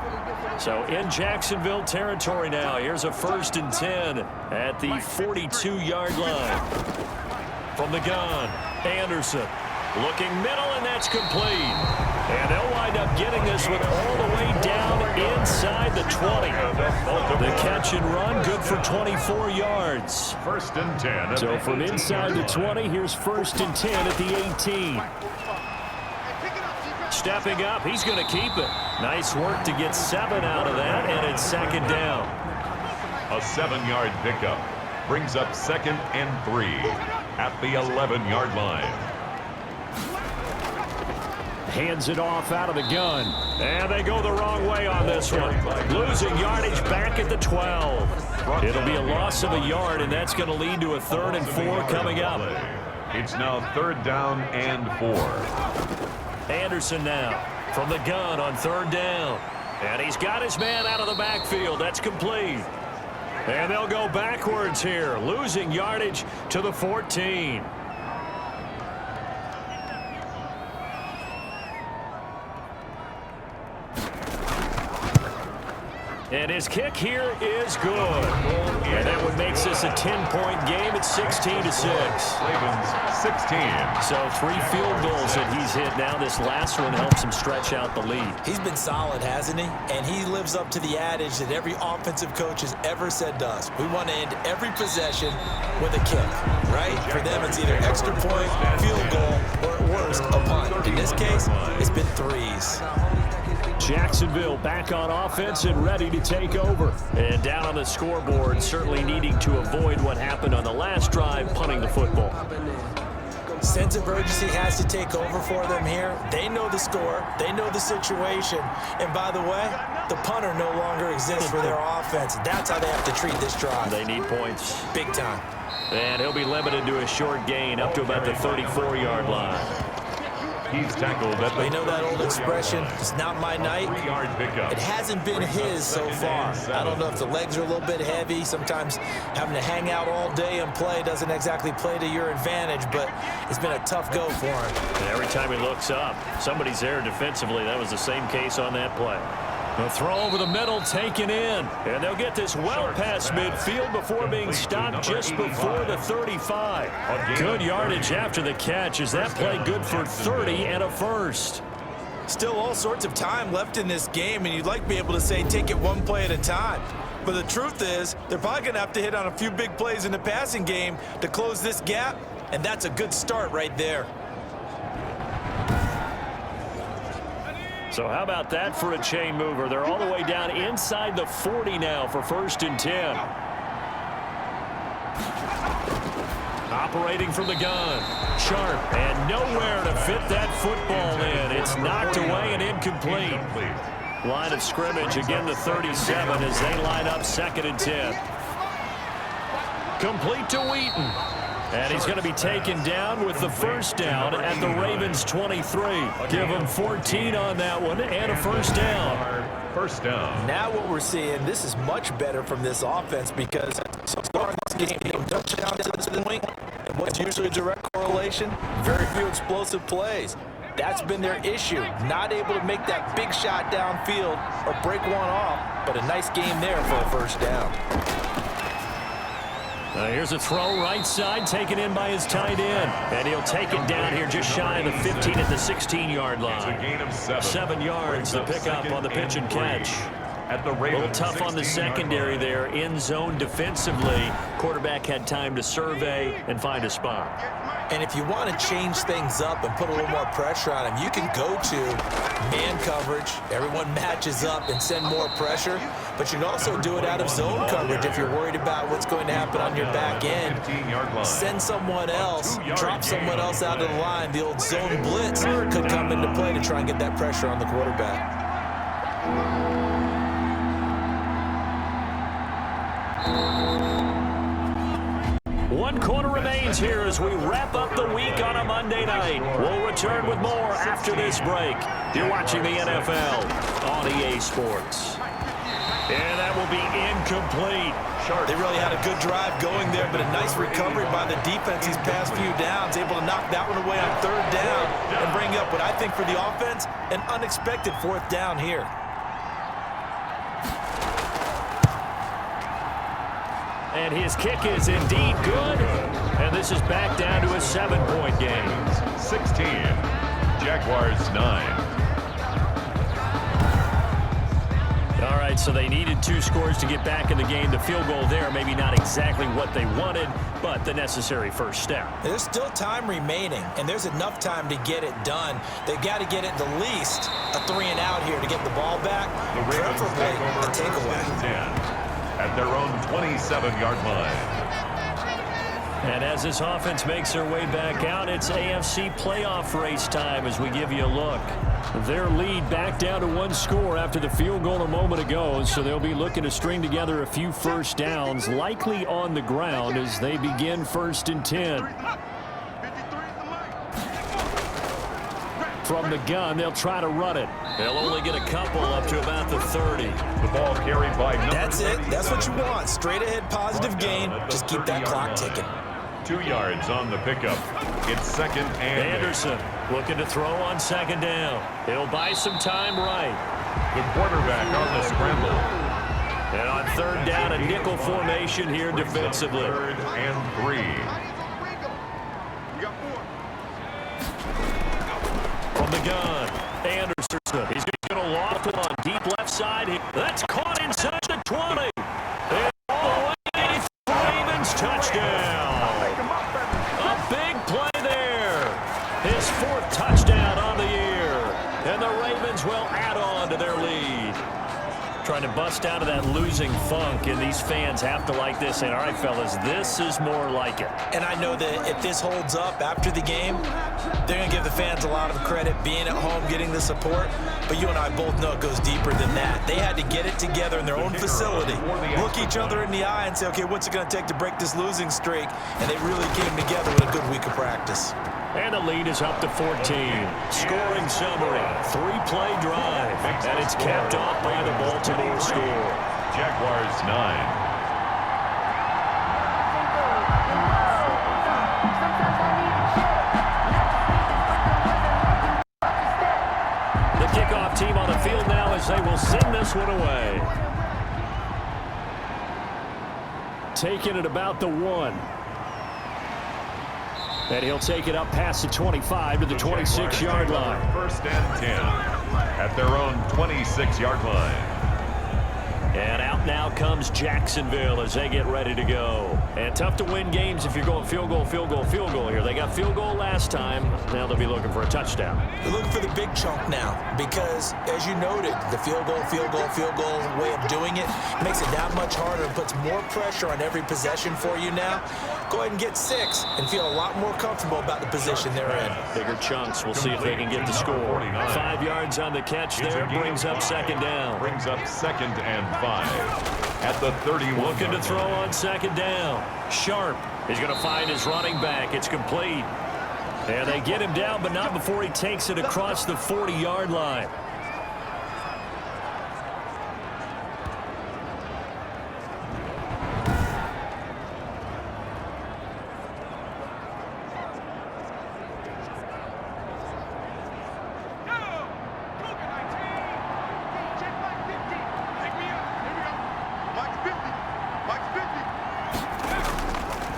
So in Jacksonville territory now. Here's a 1st and 10 at the 42-yard line. From the gun, Anderson looking middle, and that's complete. And they'll wind up getting this one all the way down inside the 20. The catch and run, good for 24 yards. 1st and 10. So from inside the 20, here's 1st and 10 at the 18. Stepping up, he's going to keep it. Nice work to get 7 out of that, and it's 2nd down. A 7-yard pickup brings up 2nd and 3 at the 11-yard line. Hands it off out of the gun. And they go the wrong way on this one. Losing yardage back at the 12. It'll be a loss of a yard, and that's going to lead to a 3rd and 4 coming up. It's now 3rd down and 4. Anderson now from the gun on 3rd down. And he's got his man out of the backfield. That's complete. And they'll go backwards here, losing yardage to the 14. And his kick here is good. And that one makes this a 10-point game at 16-6. Ravens 16. So 3 field goals that he's hit now. This last one helps him stretch out the lead. He's been solid, hasn't he? And he lives up to the adage that every offensive coach has ever said to us. We want to end every possession with a kick, right? For them, it's either extra point, field goal, or at worst, a punt. In this case, it's been 3s. Jacksonville back on offense and ready to take over. And down on the scoreboard, certainly needing to avoid what happened on the last drive, punting the football. Sense of urgency has to take over for them here. They know the score. They know the situation. And by the way, the punter no longer exists for their offense. That's how they have to treat this drive. They need points. Big time. And he'll be limited to a short gain up to about the 34-yard line. He's tackled at the You know that old expression, it's not my night? 3-yard pickup. It hasn't been his so far. I don't know if the legs are a little bit heavy. Sometimes having to hang out all day and play doesn't exactly play to your advantage, but it's been a tough go for him. And every time he looks up, somebody's there defensively. That was the same case on that play. The throw over the middle taken in. And they'll get this well past midfield before being stopped just before the 35. Good yardage after the catch. Is that play good for 30 and a first? Still all sorts of time left in this game, and you'd like to be able to say take it one play at a time. But the truth is, they're probably going to have to hit on a few big plays in the passing game to close this gap, and that's a good start right there. So how about that for a chain mover? They're all the way down inside the 40 now for 1st and 10. Operating from the gun. Sharp, and nowhere to fit that football in. It's knocked away and incomplete. Line of scrimmage, again the 37 as they line up 2nd and 10. Complete to Wheaton. And he's going to be taken down with the 1st down at the Ravens 23. Give him 14 on that one and a 1st down. 1st down. Now what we're seeing, this is much better from this offense because so far in this game, no touchdown to the point. And what's usually a direct correlation? Very few explosive plays. That's been their issue. Not able to make that big shot downfield or break one off, but a nice game there for a 1st down. Here's a throw right side taken in by his tight end. And he'll take it down here just shy of the 15 at the 16-yard line. It's a gain of 7. 7 yards to pick up on the pitch and catch. At the A little tough on the secondary there. In zone defensively. Quarterback had time to survey and find a spot. And if you want to change things up and put a little more pressure on him, you can go to man coverage. Everyone matches up and send more pressure. But you can also do it out of zone coverage if you're worried about what's going to happen on your back end. Send someone else, drop someone else out of the line. The old zone blitz could come into play to try and get that pressure on the quarterback. One quarter remains here as we wrap up the week on a Monday night. We'll return with more after this break. You're watching the NFL on EA Sports. And that will be incomplete. They really had a good drive going there, but a nice recovery by the defense these past few downs, able to knock that one away on 3rd down and bring up what I think for the offense, an unexpected 4th down here. And his kick is indeed good. And this is back down to a 7-point game. 16. Jaguars 9. All right, so they needed 2 scores to get back in the game. The field goal there, maybe not exactly what they wanted, but the necessary first step. There's still time remaining, and there's enough time to get it done. They've got to get it the least a 3-and-out here to get the ball back, preferably a takeaway. 10 at their own 27-yard line. And as this offense makes their way back out, it's AFC playoff race time as we give you a look. Their lead back down to 1 score after the field goal a moment ago, so they'll be looking to string together a few first downs, likely on the ground as they begin 1st and 10. From the gun, they'll try to run it. They'll only get a couple up to about the 30. The ball carried by number That's it. That's what you want. Straight ahead, positive gain. Just keep that clock ticking. 2 yards on the pickup. It's 2nd and Anderson looking to throw on 2nd down. He'll buy some time right. the quarterback on the scramble. And on 3rd down, a nickel formation here defensively. 3rd and 3. From the gun, Anderson. He's going to loft one deep left side. That's caught inside the 20. And all the way for Ravens touchdown. A big play there. His 4th touchdown on the year. And the Ravens will add on to their lead. Trying to bust out of that losing funk, and these fans have to like this. And all right, fellas, this is more like it. And I know that if this holds up after the game, they're going to give the fans a lot of credit being at home, getting the support. But you and I both know it goes deeper than that. They had to get it together in their own facility, look each other in the eye and say, okay, what's it going to take to break this losing streak? And they really came together with a good week of practice. And the lead is up to 14. Scoring summary, 3-play drive. And it's capped off by the Baltimore score. Jaguars 9. The kickoff team on the field now as they will send this one away. Taking it about the 1. And he'll take it up past the 25 to the 26-yard line. 1st and 10 at their own 26-yard line. And out now comes Jacksonville as they get ready to go. And tough to win games if you're going field goal, field goal, field goal here. They got field goal last time. Now they'll be looking for a touchdown. They're looking for the big chunk now because, as you noted, the field goal way of doing it makes it that much harder and puts more pressure on every possession for you now. Go ahead and get 6 and feel a lot more comfortable about the position they're in. Bigger chunks. We'll see if they can get the score. 5 yards on the catch there. Brings up 2nd down. Brings up 2nd and 5 at the 31. Looking to throw on 2nd down. Sharp is going to find his running back. It's complete. And they get him down, but not before he takes it across the 40-yard line.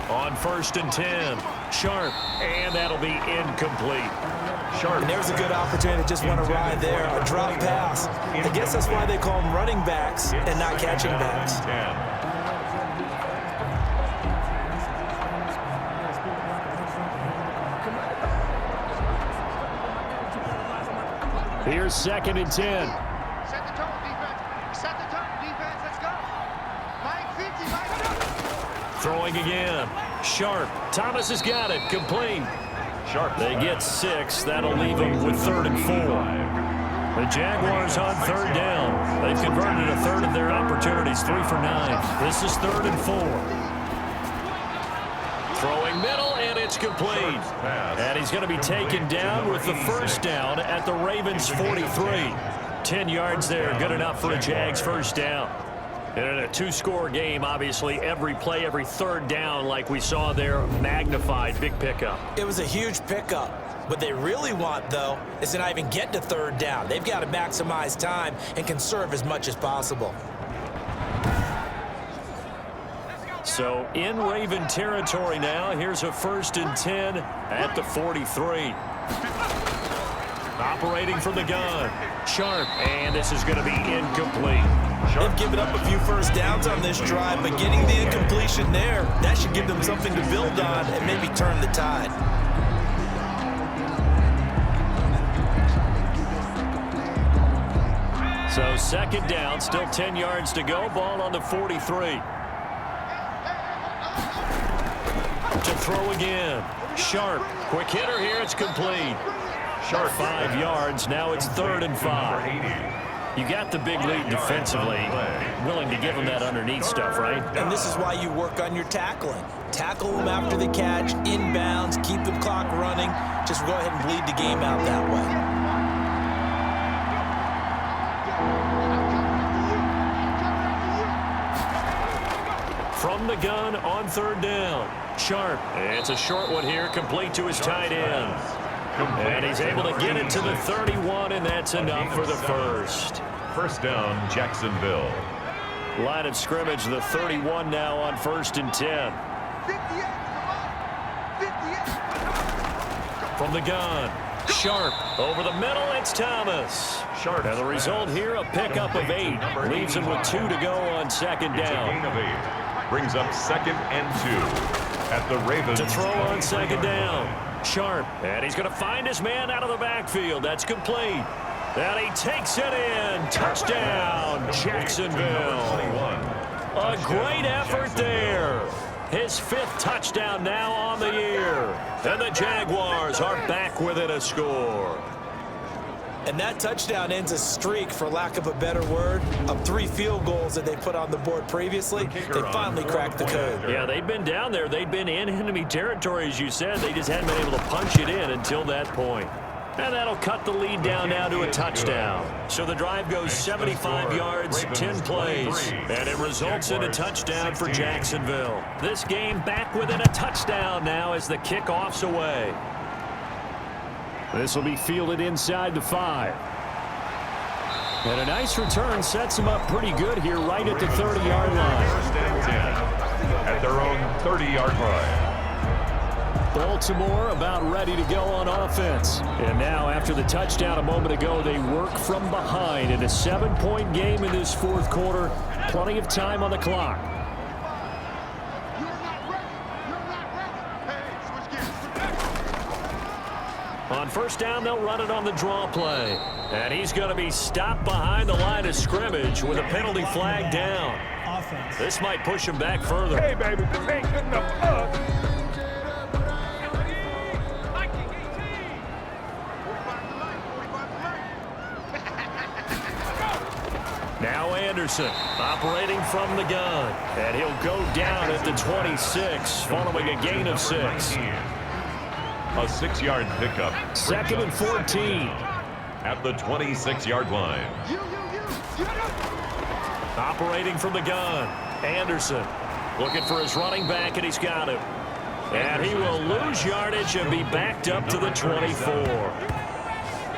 On 1st and 10, Sharp, and that'll be incomplete. Sharp. And there's a good opportunity to just want to ride there, a drop pass. I guess that's why they call them running backs and not catching backs. Here's 2nd and 10. Set the tone, defense. Set the tone, defense. Let's go. Mike 50, Mike. Throwing again. Sharp. Thomas has got it. Complete. Sharp. They get 6. That'll leave them with 3rd and 4. The Jaguars on 3rd down. They've converted a third of their opportunities. 3 for 9. This is 3rd and 4. Throwing middle, and it's complete. And he's going to be taken down with the first down at the Ravens' 43. 10 yards there. Good enough for a Jags first down. And in a 2-score game, obviously, every play, every 3rd down, like we saw there, magnified. Big pickup. It was a huge pickup. What they really want, though, is to not even get to 3rd down. They've got to maximize time and conserve as much as possible. So in Raven territory now. Here's a 1st and 10 at the 43. Operating from the gun. Sharp. And this is going to be incomplete. They've given up a few first downs on this drive, but getting the incompletion there, that should give them something to build on and maybe turn the tide. So 2nd down, still 10 yards to go. Ball on the 43. To throw again. Sharp. Quick hitter here. It's complete. Sharp 5 yards. Now it's 3rd and 5. You got the big lead defensively. Willing to give them that underneath stuff, right? And this is why you work on your tackling. Tackle them after the catch, inbounds, keep the clock running. Just go ahead and bleed the game out that way. From the gun on 3rd down. Sharp. It's a short one here, complete to his tight end. And he's able to get it to the 31, and that's enough for the first. 1st down, Jacksonville. Line of scrimmage, the 31 now on 1st and 10. From the gun. Sharp. Over the middle, it's Thomas. Sharp. And the result here, a pickup of 8. Leaves him with 2 to go on 2nd It's a down. gain of 8. Brings up 2nd and 2 at the Ravens. To throw on 2nd down. Sharp. And he's going to find his man out of the backfield. That's complete. And he takes it in. Touchdown, Jacksonville. A great effort there. His 5th touchdown now on the year. And the Jaguars are back within a score. And that touchdown ends a streak, for lack of a better word, of 3 field goals that they put on the board previously. They finally cracked the code. Yeah, they'd been down there. They'd been in enemy territory, as you said. They just hadn't been able to punch it in until that point. And that'll cut the lead down now to a touchdown. So the drive goes 75 yards, 10 plays, and it results in a touchdown for Jacksonville. This game back within a touchdown now as the kickoff's away. This will be fielded inside the 5. And a nice return sets him up pretty good here right at the 30-yard line. 1st and 10 at their own 30-yard line. Baltimore about ready to go on offense. And now after the touchdown a moment ago, they work from behind in a 7-point game in this 4th quarter. Plenty of time on the clock. On 1st down, they'll run it on the draw play. And he's going to be stopped behind the line of scrimmage with a penalty flag down. This might push him back further. Hey, baby, this ain't good enough for us. Now Anderson operating from the gun. And he'll go down at the 26 following a gain of 6. A 6-yard pickup. 2nd and 14. At the 26-yard line. Operating from the gun. Anderson looking for his running back, and he's got him. And he will lose yardage and be backed up to the 24.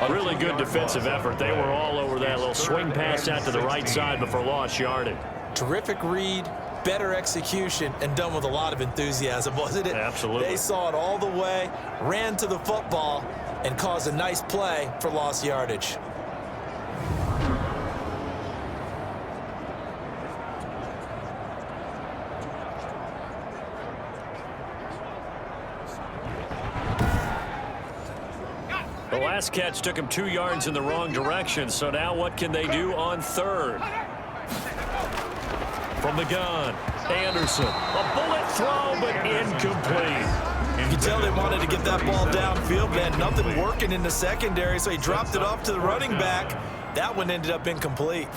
A really good defensive effort. They were all over that little swing pass out to the right side before lost yardage. Terrific read, better execution, and done with a lot of enthusiasm, wasn't it? Absolutely. They saw it all the way, ran to the football, and caused a nice play for lost yardage. The last catch took him 2 yards in the wrong direction, so now what can they do on 3rd? From the gun, Anderson. A bullet throw, but incomplete. You can tell they wanted to get that ball downfield. They had nothing working in the secondary, so he dropped it off to the running back. That one ended up incomplete.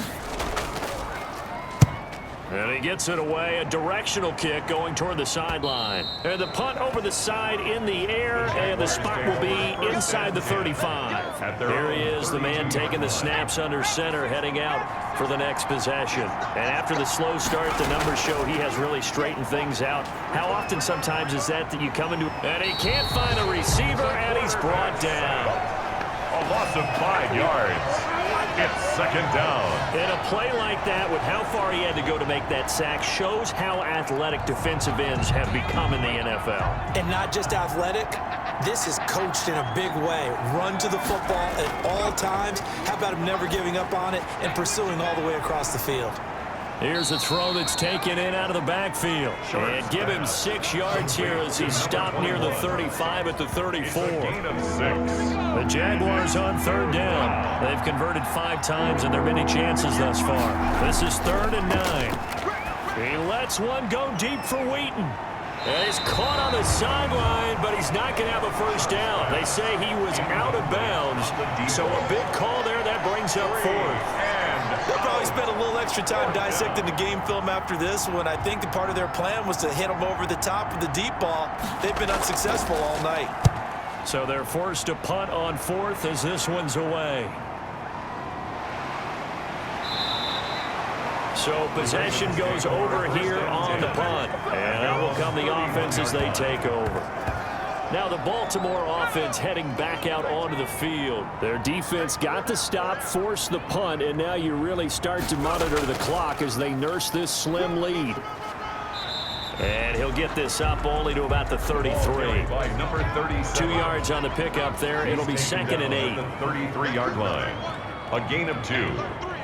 And he gets it away, a directional kick going toward the sideline. And the punt over the side in the air, and the spot will be inside the 35. Here he is, the man taking the snaps under center, heading out for the next possession. And after the slow start, the numbers show he has really straightened things out. How often sometimes is that you come into... And he can't find a receiver, and he's brought down. A loss of 5 yards. It's second down. And a play like that, with how far he had to go to make that sack, shows how athletic defensive ends have become in the NFL. And not just athletic, this is coached in a big way. Run to the football at all times. How about him never giving up on it and pursuing all the way across the field? Here's a throw that's taken in out of the backfield. And give him 6 yards here as he's stopped near the 35 at the 34. The Jaguars on third down. They've converted 5 times, and there are many chances thus far. This is 3rd and 9. He lets one go deep for Wheaton. And he's caught on the sideline, but he's not going to have a first down. They say he was out of bounds, so a big call there that brings up 4th. They'll probably spend a little extra time dissecting the game film after this one. I think part of their plan was to hit him over the top of the deep ball. They've been unsuccessful all night. So they're forced to punt on 4th as this one's away. So possession goes over here on the punt. And out will come the offense as they take over. Now the Baltimore offense heading back out onto the field. Their defense got the stop, forced the punt, and now you really start to monitor the clock as they nurse this slim lead. And he'll get this up only to about the 33. 2 yards on the pickup there. It'll be 2nd and 8. 33-yard line. A gain of 2.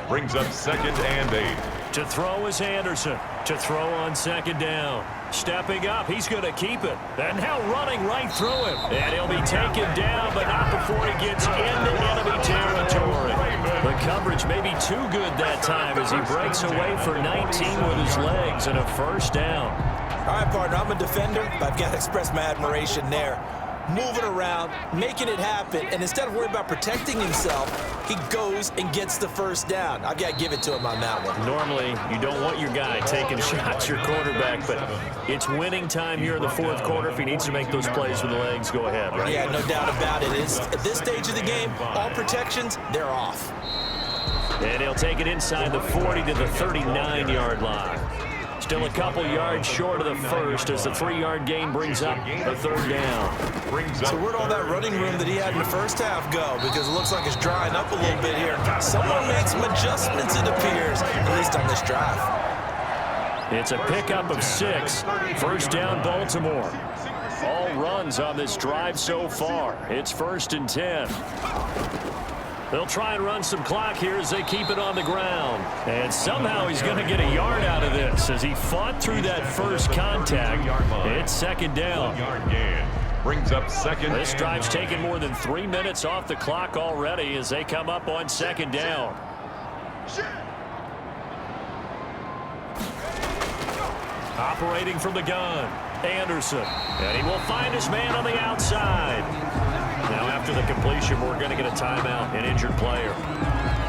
Brings up 2nd and 8. To throw is Anderson. To throw on 2nd down. Stepping up, he's going to keep it. And now running right through him. And he'll be taken down, but not before he gets into enemy territory. The coverage may be too good that time as he breaks away for 19 with his legs and a first down. All right, partner, I'm a defender, but I've got to express my admiration there. Moving around, making it happen, and instead of worrying about protecting himself, he goes and gets the first down. I've got to give it to him on that one. Normally, you don't want your guy taking shots, your quarterback, but it's winning time here in the 4th quarter. If he needs to make those plays with the legs, go ahead, right? Yeah, no doubt about it. At this stage of the game, all protections, they're off. And he'll take it inside the 40 to the 39-yard line. Still a couple yards short of the first as the 3-yard gain brings up a 3rd down. So where'd all that running room that he had in the first half go? Because it looks like it's drying up a little bit here. Someone made some adjustments, it appears, at least on this drive. It's a pickup of 6. First down, Baltimore. All runs on this drive so far. It's 1st and 10. They'll try and run some clock here as they keep it on the ground. And somehow he's going to get a yard out of this as he fought through that first contact. It's 2nd down. Brings up 2nd. This drive's taken more than 3 minutes off the clock already as they come up on 2nd down. Operating from the gun, Anderson. And he will find his man on the outside. Now after the completion, we're going to get a timeout, an injured player.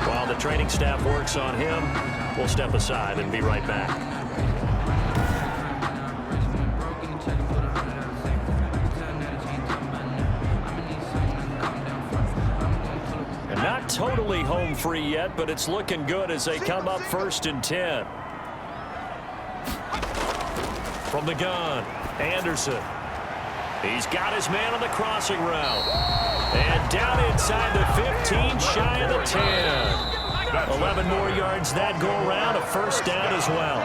While the training staff works on him, we'll step aside and be right back. And not totally home free yet, but it's looking good as they come up 1st and 10. From the gun, Anderson. He's got his man on the crossing route. And down inside the 15, shy of the 10. 11 more yards that go around, a first down as well.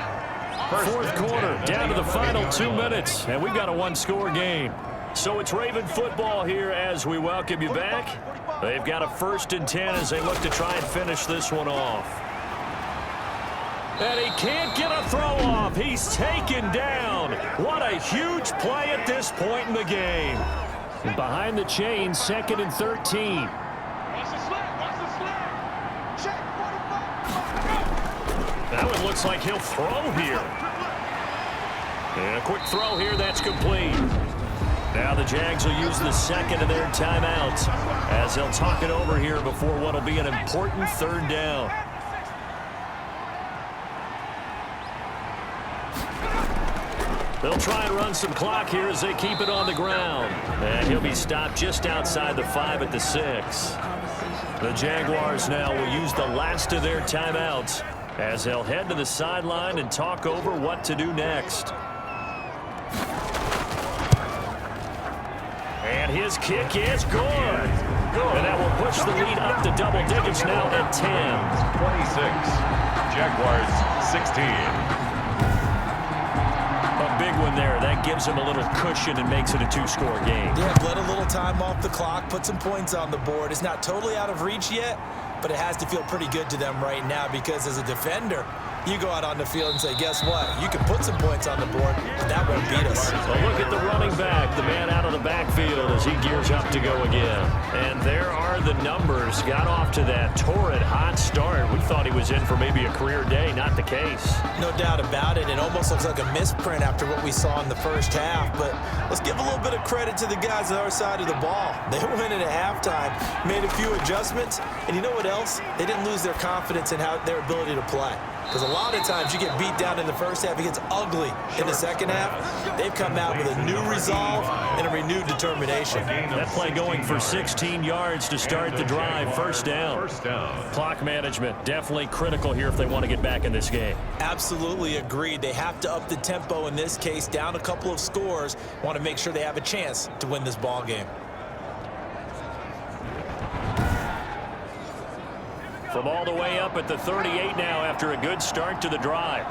4th quarter, down to the final 2 minutes, and we've got a 1-score game. So it's Raven football here as we welcome you back. They've got a 1st and 10 as they look to try and finish this one off. And he can't get a throw off. He's taken down. What a huge play at this point in the game. And behind the chains, 2nd and 13. That one looks like he'll throw here. And a quick throw here, that's complete. Now the Jags will use the 2nd of their timeouts as they'll talk it over here before what will be an important 3rd down. They'll try and run some clock here as they keep it on the ground. And he'll be stopped just outside the 5 at the 6. The Jaguars now will use the last of their timeouts as they'll head to the sideline and talk over what to do next. And his kick is good. And that will push the lead up to double digits now at 10. 26. Jaguars 16. A big one there. That gives them a little cushion and makes it a two-score game. Yeah, let a little time off the clock, put some points on the board. It's not totally out of reach yet, but it has to feel pretty good to them right now because as a defender, you go out on the field and say, guess what? You can put some points on the board, but that won't beat us. So look at the running back, the man out of the backfield as he gears up to go again. And there are the numbers. Got off to that torrid hot start. We thought he was in for maybe a career day. Not the case. No doubt about it. It almost looks like a misprint after what we saw in the first half. But let's give a little bit of credit to the guys on our side of the ball. They went in at halftime, made a few adjustments, and you know what else? They didn't lose their confidence in their ability to play. Because a lot of times you get beat down in the first half, it gets ugly in the second half. They've come out with a new resolve and a renewed determination. That play going for 16 yards to start the drive. First down. Clock management definitely critical here if they want to get back in this game. Absolutely agreed. They have to up the tempo in this case, down a couple of scores. Want to make sure they have a chance to win this ball game. From all the way up at the 38 now after a good start to the drive.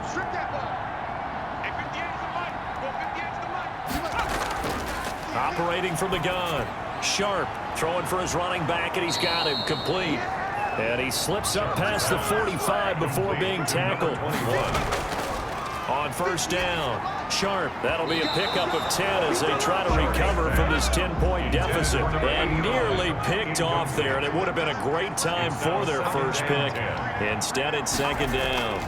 Operating from the gun. Sharp throwing for his running back, and he's got him complete. And he slips up past the 45 before being tackled. On first down, Sharp. That'll be a pickup of 10 as they try to recover from this 10-point deficit. And nearly picked off there, and it would have been a great time for their first pick. Instead, it's second down.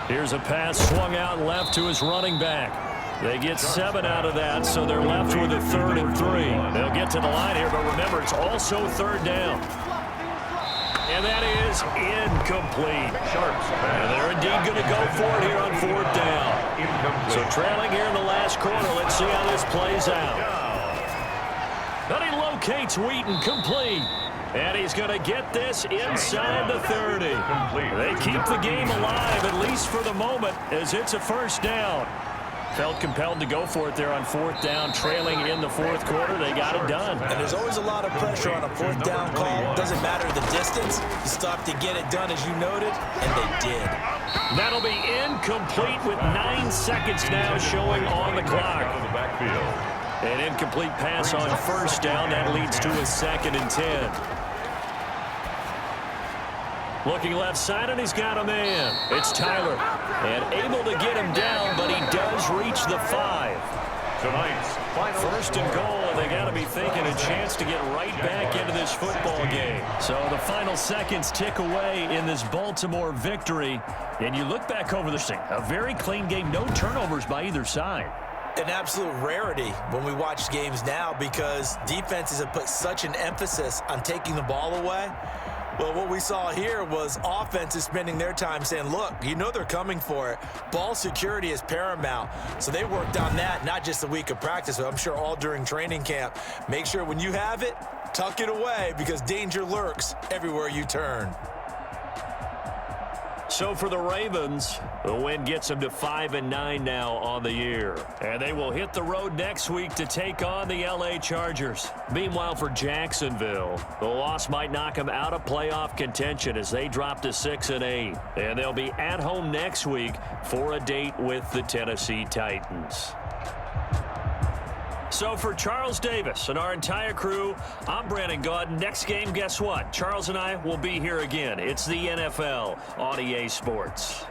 Here's a pass swung out left to his running back. They get 7 out of that, so they're left with a 3rd and 3. They'll get to the line here, but remember, it's also third down. And that is incomplete. And they're indeed going to go for it here on fourth down. So trailing here in the last quarter. Let's see how this plays out. Then he locates Wheaton, complete. And he's going to get this inside the 30. They keep the game alive, at least for the moment, as it's a first down. Felt compelled to go for it there on fourth down, trailing in the fourth quarter. They got it done. And there's always a lot of pressure on a fourth down call. Doesn't matter the distance. You stop to get it done, as you noted, and they did. That'll be incomplete with 9 seconds now showing on the clock. An incomplete pass on first down. That leads to a 2nd and 10. Looking left side, and he's got a man. It's Tyler. And able to get him down, but he does reach the 5. Tonight's final first and goal, and they got to be thinking a chance to get right back into this football game. So the final seconds tick away in this Baltimore victory. And you look back over this thing, a very clean game, no turnovers by either side. An absolute rarity when we watch games now because defenses have put such an emphasis on taking the ball away. Well, what we saw here was offenses spending their time saying, look, you know they're coming for it. Ball security is paramount. So they worked on that, not just a week of practice, but I'm sure all during training camp. Make sure when you have it, tuck it away because danger lurks everywhere you turn. So for the Ravens, the win gets them to 5-9 now on the year. And they will hit the road next week to take on the LA Chargers. Meanwhile, for Jacksonville, the loss might knock them out of playoff contention as they drop to 6-8. And they'll be at home next week for a date with the Tennessee Titans. So for Charles Davis and our entire crew, I'm Brandon Gaudin. Next game, guess what? Charles and I will be here again. It's the NFL on EA Sports.